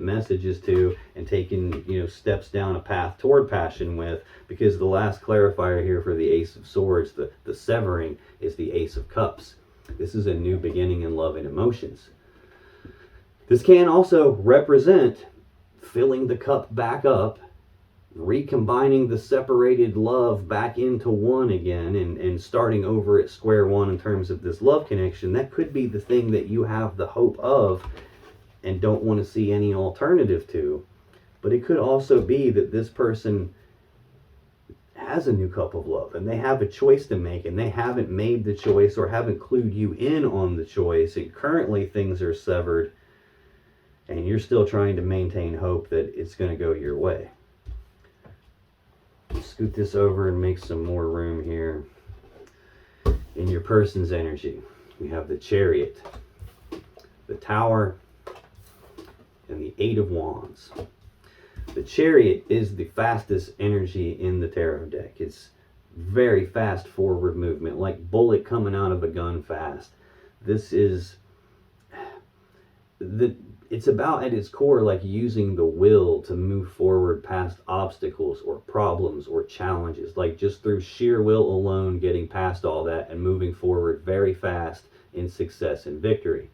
Speaker 1: messages to and taking, steps down a path toward passion with, because the last clarifier here for the Ace of Swords, the severing, is the Ace of Cups. This is a new beginning in love and emotions. This can also represent filling the cup back up, recombining the separated love back into one again, and starting over at square one in terms of this love connection. That could be the thing that you have the hope of and don't want to see any alternative to. But it could also be that this person has a new cup of love and they have a choice to make, and they haven't made the choice or haven't clued you in on the choice, and currently things are severed. And you're still trying to maintain hope that it's going to go your way. Scoot this over and make some more room here. In your person's energy, we have the Chariot, the Tower, and the Eight of Wands. The Chariot is the fastest energy in the tarot deck. It's very fast forward movement, like bullet coming out of a gun fast. This is it's about, at its core, like using the will to move forward past obstacles or problems or challenges, like just through sheer will alone, getting past all that and moving forward very fast in success and victory.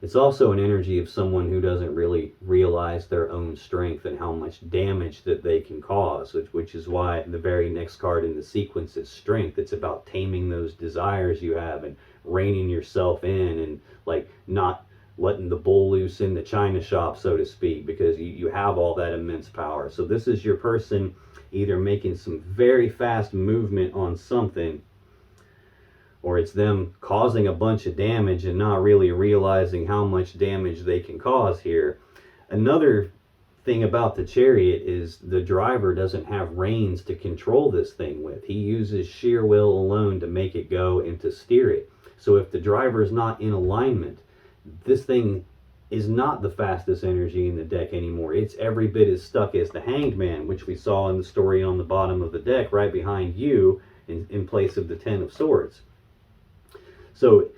Speaker 1: It's also an energy of someone who doesn't really realize their own strength and how much damage that they can cause, which is why the very next card in the sequence is Strength. It's about taming those desires you have and reining yourself in, and like not letting the bull loose in the china shop, so to speak, because you have all that immense power. So this is your person either making some very fast movement on something, or it's them causing a bunch of damage and not really realizing how much damage they can cause here. Another thing about the Chariot is the driver doesn't have reins to control this thing with. He uses sheer will alone to make it go and to steer it. So if the driver is not in alignment, this thing is not the fastest energy in the deck anymore. It's every bit as stuck as the Hanged Man, which we saw in the story on the bottom of the deck right behind you in place of the Ten of Swords. So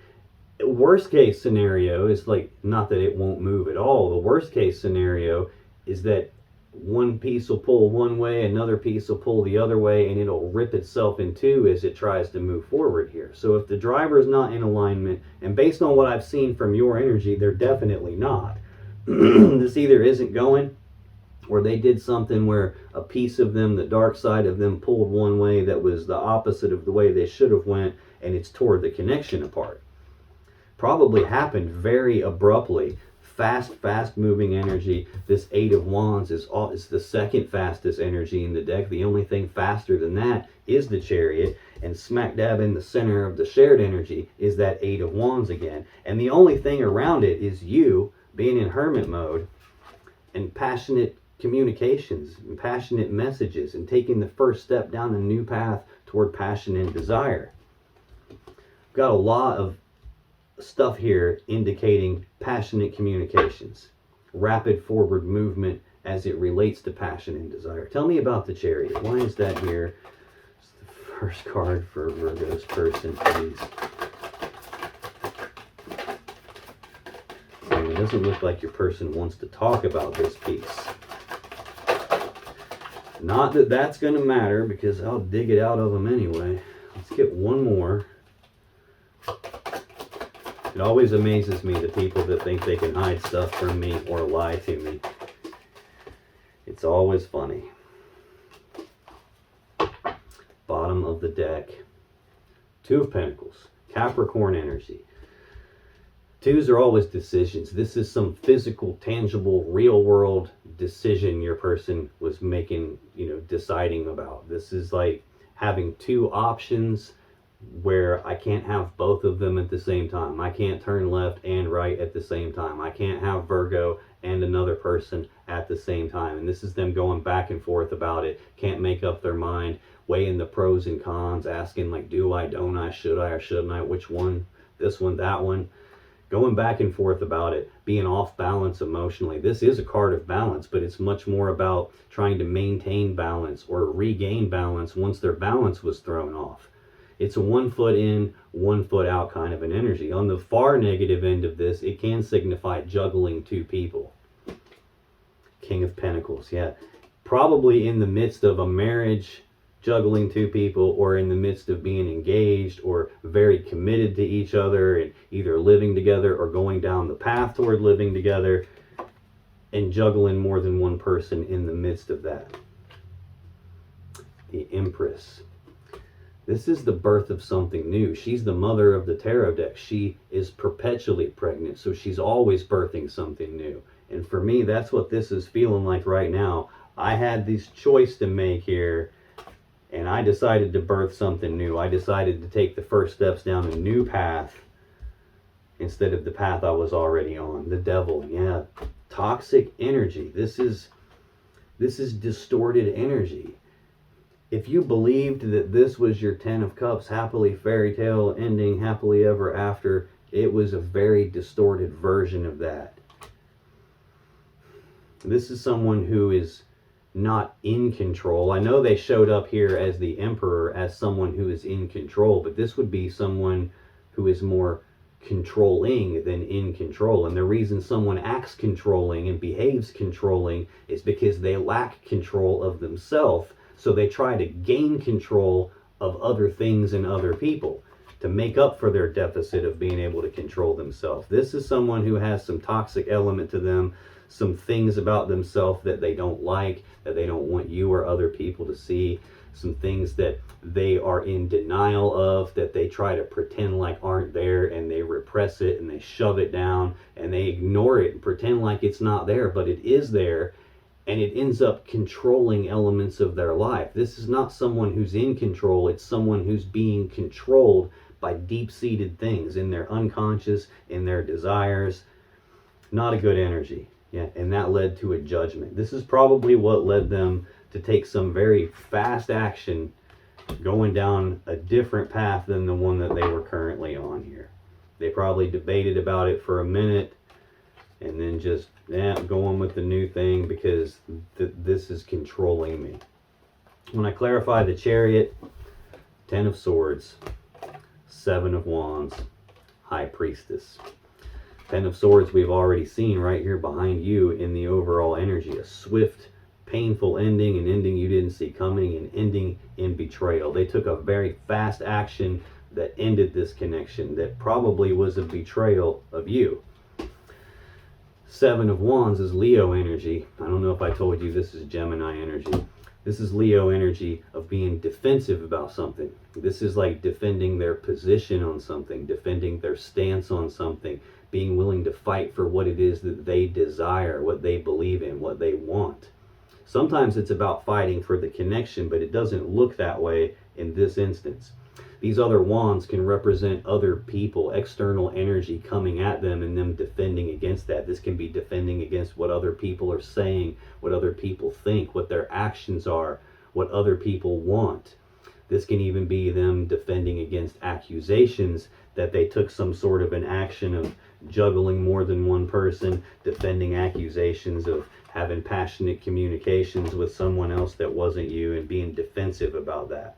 Speaker 1: worst case scenario is, like, not that it won't move at all. The worst case scenario is that one piece will pull one way, another piece will pull the other way, and it'll rip itself in two as it tries to move forward here. So if the driver is not in alignment, and based on what I've seen from your energy, they're definitely not. This either isn't going, or they did something where a piece of them, the dark side of them, pulled one way that was the opposite of the way they should have went, and it's tore the connection apart. Probably happened very abruptly. Fast moving energy. This Eight of Wands is the second fastest energy in the deck. The only thing faster than that is the Chariot. And smack dab in the center of the shared energy is that Eight of Wands again. And the only thing around it is you being in hermit mode and passionate communications and passionate messages and taking the first step down a new path toward passion and desire. Got a lot of stuff here indicating passionate communications, rapid forward movement as it relates to passion and desire. Tell me about the Chariot. Why is that here? It's the first card for Virgo's person, please. It doesn't look like your person wants to talk about this piece. Not that that's going to matter, because I'll dig it out of them anyway. Let's get one more. It always amazes me, the people that think they can hide stuff from me or lie to me. It's always funny. Bottom of the deck. Two of Pentacles. Capricorn energy. Twos are always decisions. This is some physical, tangible, real world decision your person was making, deciding about. This is like having two options where I can't have both of them at the same time. I can't turn left and right at the same time. I can't have Virgo and another person at the same time. And this is them going back and forth about it. Can't make up their mind, weighing the pros and cons, asking like, do I, don't I, should I or shouldn't I, which one, this one, that one. Going back and forth about it, being off balance emotionally. This is a card of balance, but it's much more about trying to maintain balance or regain balance once their balance was thrown off. It's a 1 foot in, 1 foot out kind of an energy. On the far negative end of this, it can signify juggling two people. King of Pentacles, yeah. Probably in the midst of a marriage, juggling two people, or in the midst of being engaged or very committed to each other and either living together or going down the path toward living together, and juggling more than one person in the midst of that. The Empress. This is the birth of something new. She's the mother of the tarot deck. She is perpetually pregnant, so she's always birthing something new. And for me, that's what this is feeling like right now. I had this choice to make here, and I decided to birth something new. I decided to take the first steps down a new path instead of the path I was already on. The Devil, yeah. Toxic energy. This is distorted energy. If you believed that this was your 10 of Cups, happily fairy tale ending, happily ever after, it was a very distorted version of that. This is someone who is not in control. I know they showed up here as the Emperor, as someone who is in control, but this would be someone who is more controlling than in control. And the reason someone acts controlling and behaves controlling is because they lack control of themselves. So they try to gain control of other things and other people to make up for their deficit of being able to control themselves. This is someone who has some toxic element to them, some things about themselves that they don't like, that they don't want you or other people to see, some things that they are in denial of, that they try to pretend like aren't there, and they repress it and they shove it down and they ignore it and pretend like it's not there, but it is there. And it ends up controlling elements of their life. This is not someone who's in control. It's someone who's being controlled by deep-seated things in their unconscious, in their desires. Not a good energy. Yeah, and that led to a judgment. This is probably what led them to take some very fast action, going down a different path than the one that they were currently on here. They probably debated about it for a minute, and then just going with the new thing because this is controlling me. When I clarify the Chariot, 10 of Swords, 7 of Wands, High Priestess. 10 of Swords we've already seen right here behind you in the overall energy. A swift, painful ending, an ending you didn't see coming, an ending in betrayal. They took a very fast action that ended this connection that probably was a betrayal of you. 7 of Wands is Leo energy. I don't know if I told you this is Gemini energy. This is Leo energy of being defensive about something. This is like defending their position on something, defending their stance on something, being willing to fight for what it is that they desire, what they believe in, what they want. Sometimes it's about fighting for the connection, but it doesn't look that way in this instance. These other wands can represent other people, external energy coming at them and them defending against that. This can be defending against what other people are saying, what other people think, what their actions are, what other people want. This can even be them defending against accusations that they took some sort of an action of juggling more than one person, defending accusations of having passionate communications with someone else that wasn't you and being defensive about that.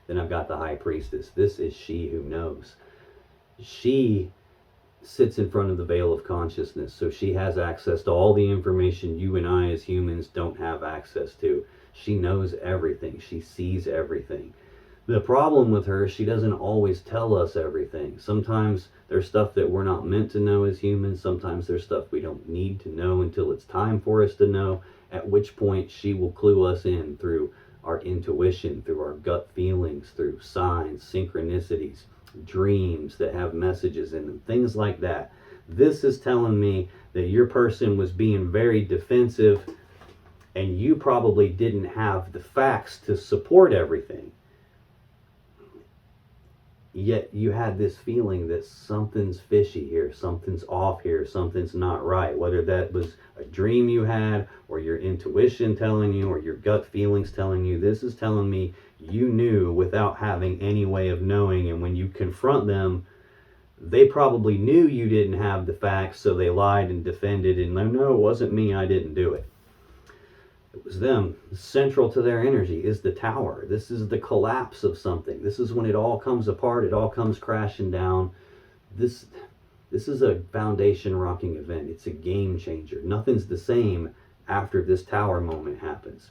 Speaker 1: Then I've got the High Priestess. This is she who knows. She sits in front of the veil of consciousness, so she has access to all the information you and I as humans don't have access to. She knows everything. She sees everything. The problem with her, she doesn't always tell us everything. Sometimes there's stuff that we're not meant to know as humans. Sometimes there's stuff we don't need to know until it's time for us to know, at which point she will clue us in through our intuition, through our gut feelings, through signs, synchronicities, dreams that have messages in them, things like that. This is telling me that your person was being very defensive and you probably didn't have the facts to support everything. Yet you had this feeling that something's fishy here, something's off here, something's not right. Whether that was a dream you had, or your intuition telling you, or your gut feelings telling you, this is telling me you knew without having any way of knowing. And when you confront them, they probably knew you didn't have the facts, so they lied and defended and no, it wasn't me, I didn't do it. It was them. Central to their energy is the Tower. This is the collapse of something. This is when it all comes apart. It all comes crashing down. This is a foundation rocking event. It's a game changer. Nothing's the same after this Tower moment happens.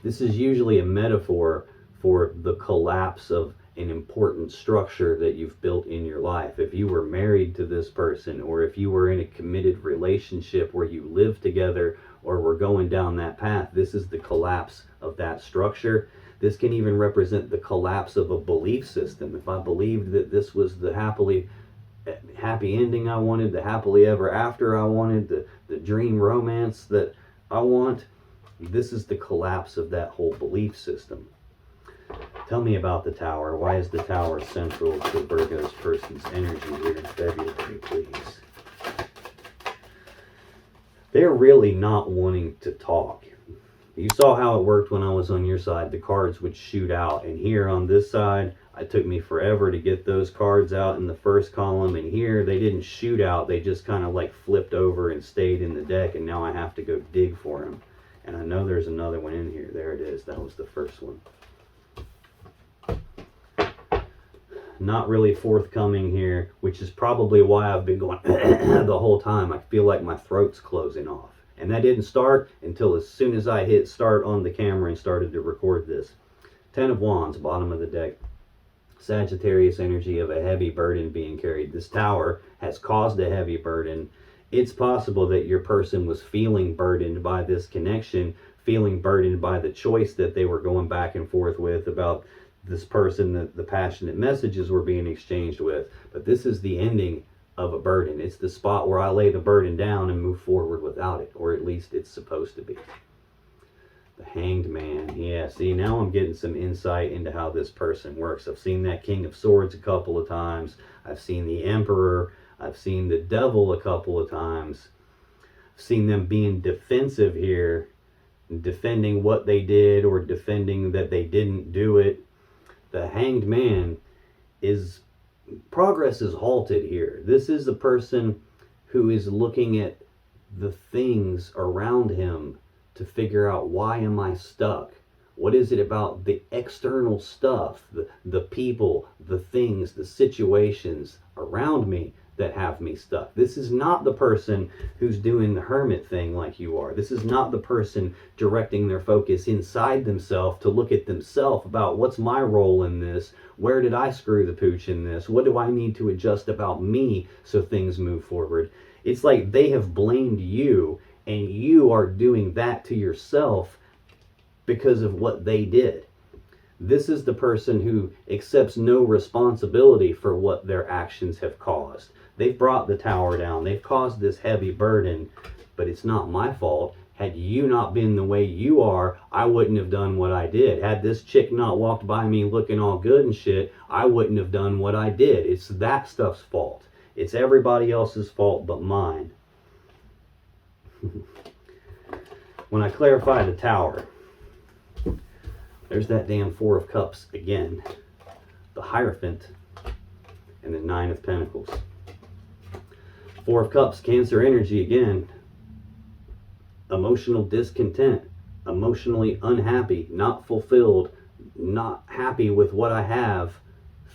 Speaker 1: This is usually a metaphor for the collapse of an important structure that you've built in your life. If you were married to this person, or if you were in a committed relationship where you live together, or we're going down that path, this is the collapse of that structure. This can even represent the collapse of a belief system. If I believed that this was the happy ending I wanted, the happily ever after I wanted, the dream romance that I want, this is the collapse of that whole belief system. Tell me about the Tower. Why is the Tower central to Virgo's person's energy here in February, please? They're really not wanting to talk. You saw how it worked when I was on your side. The cards would shoot out. And here on this side, it took me forever to get those cards out in the first column. And here, they didn't shoot out. They just kind of like flipped over and stayed in the deck. And now I have to go dig for them. And I know there's another one in here. There it is. That was the first one. Not really forthcoming here, which is probably why I've been going the whole time. I feel like my throat's closing off. And that didn't start until as soon as I hit start on the camera and started to record this. 10 of Wands, bottom of the deck. Sagittarius energy of a heavy burden being carried. This Tower has caused a heavy burden. It's possible that your person was feeling burdened by this connection, feeling burdened by the choice that they were going back and forth with about this person that the passionate messages were being exchanged with. But this is the ending of a burden. It's the spot where I lay the burden down and move forward without it, or at least it's supposed to be. The Hanged Man. Yeah, see, now I'm getting some insight into how this person works. I've seen that King of Swords a couple of times. I've seen the Emperor. I've seen the Devil a couple of times. I've seen them being defensive here, defending what they did or defending that they didn't do it. The Hanged Man is, progress is halted here. This is a person who is looking at the things around him to figure out, why am I stuck? What is it about the external stuff, the people, the things, the situations around me that have me stuck? This is not the person who's doing the hermit thing like you are. This is not the person directing their focus inside themselves to look at themselves about, what's my role in this? Where did I screw the pooch in this? What do I need to adjust about me so things move forward? It's like they have blamed you, and you are doing that to yourself because of what they did. This is the person who accepts no responsibility for what their actions have caused. They've brought the Tower down. They've caused this heavy burden, but it's not my fault. Had you not been the way you are, I wouldn't have done what I did. Had this chick not walked by me looking all good and shit, I wouldn't have done what I did. It's that stuff's fault. It's everybody else's fault but mine. When I clarify the Tower, there's that damn Four of Cups again. The Hierophant and the Nine of Pentacles. Four of Cups, Cancer energy again. Emotional discontent, emotionally unhappy, not fulfilled, not happy with what I have,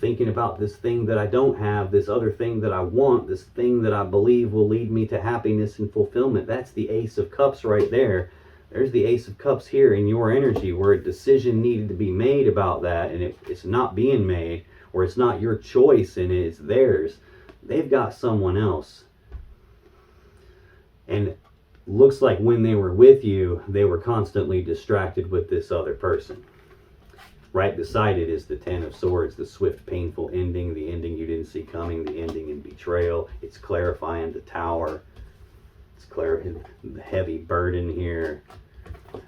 Speaker 1: thinking about this thing that I don't have, this other thing that I want, this thing that I believe will lead me to happiness and fulfillment. That's the Ace of Cups right there. There's the Ace of Cups here in your energy, where a decision needed to be made about that, and it's not being made, or it's not your choice and it's theirs. They've got someone else. And looks like when they were with you, they were constantly distracted with this other person. Right beside it is the Ten of Swords, the swift, painful ending, the ending you didn't see coming, the ending in betrayal. It's clarifying the Tower. It's clarifying the heavy burden here.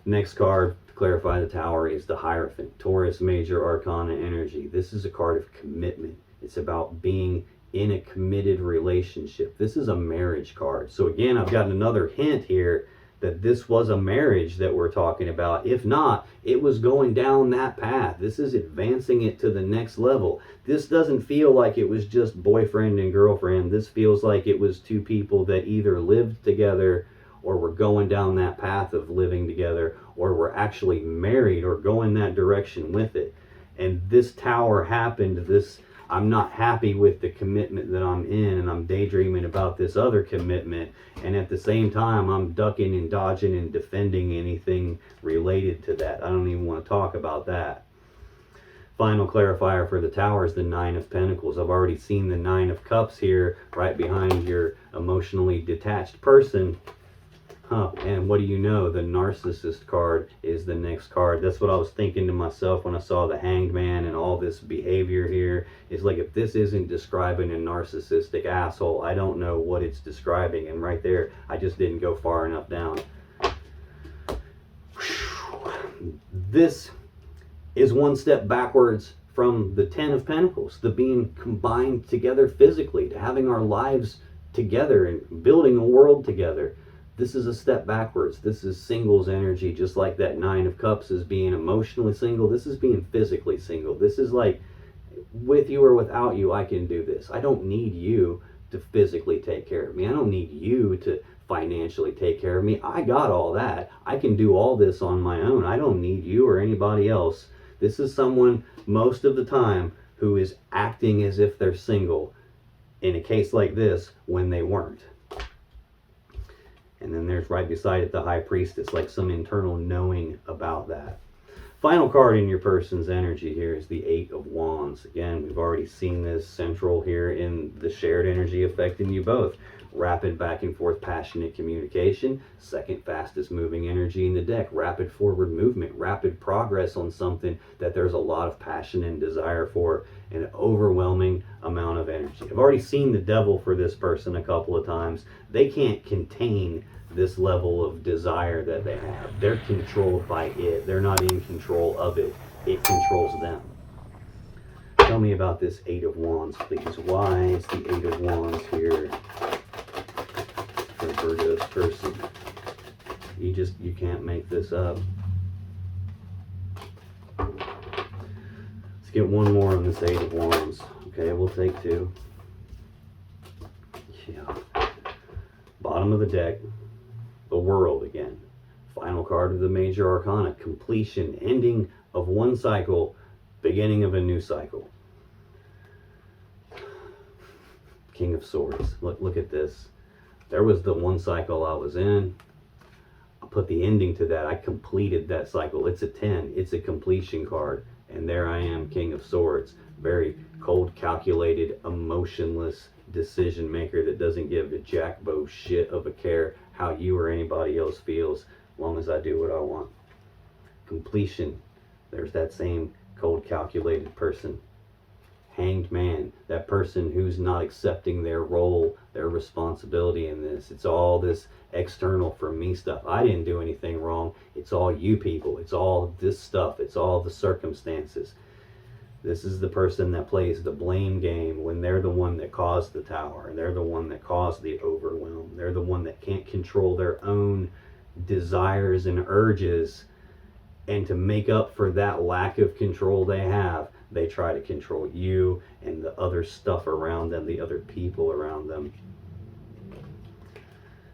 Speaker 1: Next card, to clarify the Tower, is the Hierophant, Taurus Major Arcana energy. This is a card of commitment. It's about being in a committed relationship. This is a marriage card. So again, I've gotten another hint here that this was a marriage that we're talking about. If not, it was going down that path. This is advancing it to the next level. This doesn't feel like it was just boyfriend and girlfriend. This feels like it was two people that either lived together or were going down that path of living together, or were actually married or going that direction with it. And this Tower happened, this I'm not happy with the commitment that I'm in, and I'm daydreaming about this other commitment, and at the same time I'm ducking and dodging and defending anything related to that. I don't even want to talk about that. Final clarifier for the Tower is the Nine of Pentacles. I've already seen the Nine of Cups here right behind your emotionally detached person. And what do you know? The Narcissist card is the next card. That's what I was thinking to myself when I saw the Hanged Man and all this behavior here. It's like, if this isn't describing a narcissistic asshole, I don't know what it's describing. And right there, I just didn't go far enough down. This is one step backwards from the Ten of Pentacles, the being combined together physically, to having our lives together and building a world together. This is a step backwards. This is singles energy, just like that Nine of Cups is being emotionally single. This is being physically single. This is like, with you or without you, I can do this. I don't need you to physically take care of me. I don't need you to financially take care of me. I got all that. I can do all this on my own. I don't need you or anybody else. This is someone, most of the time, who is acting as if they're single in a case like this when they weren't. And then there's right beside it the High Priestess, like some internal knowing about that. Final card in your person's energy here is the Eight of Wands. Again, we've already seen this central here in the shared energy affecting you both. Rapid back and forth passionate communication. Second fastest moving energy in the deck. Rapid forward movement. Rapid progress on something that there's a lot of passion and desire for. An overwhelming amount of energy. I've already seen the Devil for this person a couple of times. They can't contain this level of desire that they have. They're controlled by it. They're not in control of it. It controls them. Tell me about this Eight of Wands, please. Why is the Eight of Wands here for Virgo's person? You can't make this up. Let's get one more on this Eight of Wands. Okay, we'll take two. Yeah. Bottom of the deck. The World again. Final card of the Major Arcana. Completion. Ending of one cycle. Beginning of a new cycle. King of Swords. Look at this. There was the one cycle I was in. I put the ending to that. I completed that cycle. It's a 10. It's a completion card. And there I am, King of Swords. Very cold, calculated, emotionless decision maker that doesn't give a jackbo shit of a care how you or anybody else feels, as long as I do what I want. Completion. There's that same cold, calculated person. Hanged Hanged Man, that person who's not accepting their role, their responsibility in this. It's all this external from me stuff. I didn't do anything wrong. It's all you people. It's all this stuff. It's all the circumstances. This is the person that plays the blame game when they're the one that caused the tower. They're the one that caused the overwhelm. They're the one that can't control their own desires and urges. And to make up for that lack of control they have, they try to control you and the other stuff around them, the other people around them.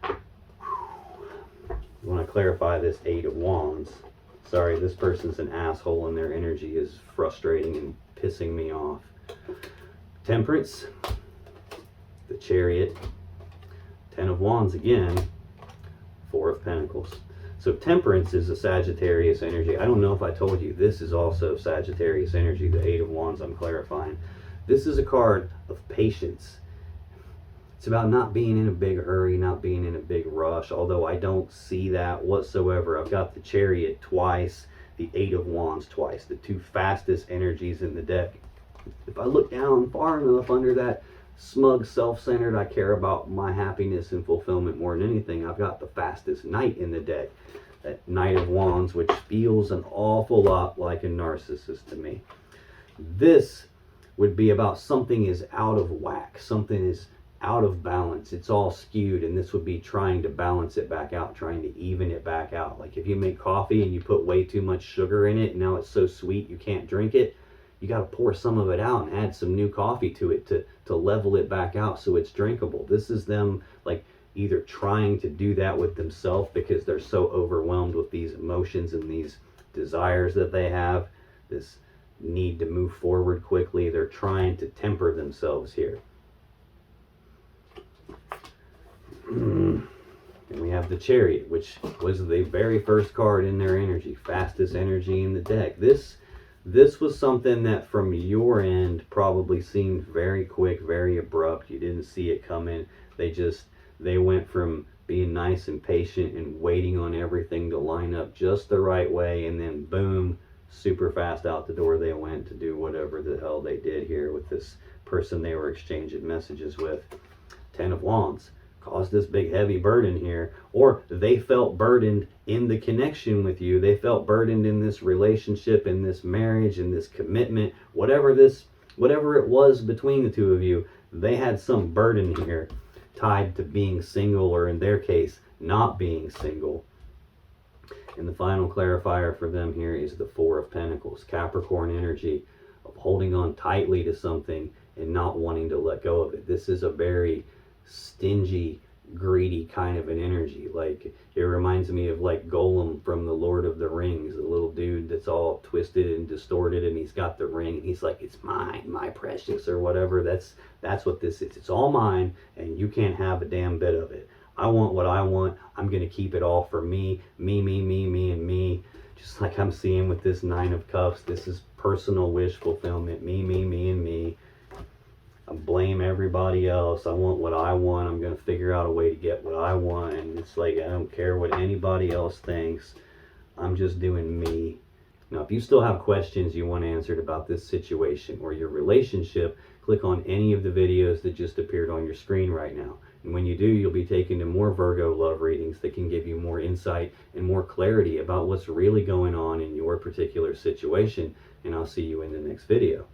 Speaker 1: I want to clarify this Eight of Wands. Sorry, this person's an asshole and their energy is frustrating and pissing me off. Temperance, the Chariot, Ten of Wands again, Four of Pentacles. So Temperance is a Sagittarius energy. I don't know if I told you, this is also Sagittarius energy, the Eight of Wands I'm clarifying. This is a card of patience. It's about not being in a big hurry, not being in a big rush, although I don't see that whatsoever. I've got the Chariot twice, the Eight of Wands twice, the two fastest energies in the deck. If I look down far enough under that smug, self-centered, I care about my happiness and fulfillment more than anything, I've got the fastest Knight in the deck, that Knight of Wands, which feels an awful lot like a narcissist to me. This would be about something is out of whack, something is out of balance, it's all skewed, and this would be trying to balance it back out, trying to even it back out. Like if you make coffee and you put way too much sugar in it and now it's so sweet you can't drink it, you got to pour some of it out and add some new coffee to it to level it back out so it's drinkable. This is them like either trying to do that with themselves because they're so overwhelmed with these emotions and these desires that they have, this need to move forward quickly. They're trying to temper themselves here. And we have the Chariot, which was the very first card in their energy, fastest energy in the deck. This was something that from your end probably seemed very quick, very abrupt. You didn't see it coming. They went from being nice and patient and waiting on everything to line up just the right way, and then boom, super fast out the door they went to do whatever the hell they did here with this person they were exchanging messages with. Ten of Wands caused this big heavy burden here, or they felt burdened in the connection with you. They felt burdened in this relationship, in this marriage, in this commitment, whatever it was between the two of you. They had some burden here tied to being single, or in their case, not being single. And the final clarifier for them here is the Four of Pentacles, Capricorn energy of holding on tightly to something and not wanting to let go of it. This is a very stingy, greedy kind of an energy. Like it reminds me of like Golem from the Lord of the Rings, the little dude that's all twisted and distorted, and he's got the ring and he's like, it's mine, my precious, or whatever. That's what this is. It's all mine and you can't have a damn bit of it. I want what I want. I'm gonna keep it all for me, me, and me. Just like I'm seeing with this Nine of Cups, this is personal wish fulfillment, me, and me. I blame everybody else. I want what I want. I'm going to figure out a way to get what I want. And it's like, I don't care what anybody else thinks. I'm just doing me. Now, if you still have questions you want answered about this situation or your relationship, click on any of the videos that just appeared on your screen right now. And when you do, you'll be taken to more Virgo love readings that can give you more insight and more clarity about what's really going on in your particular situation. And I'll see you in the next video.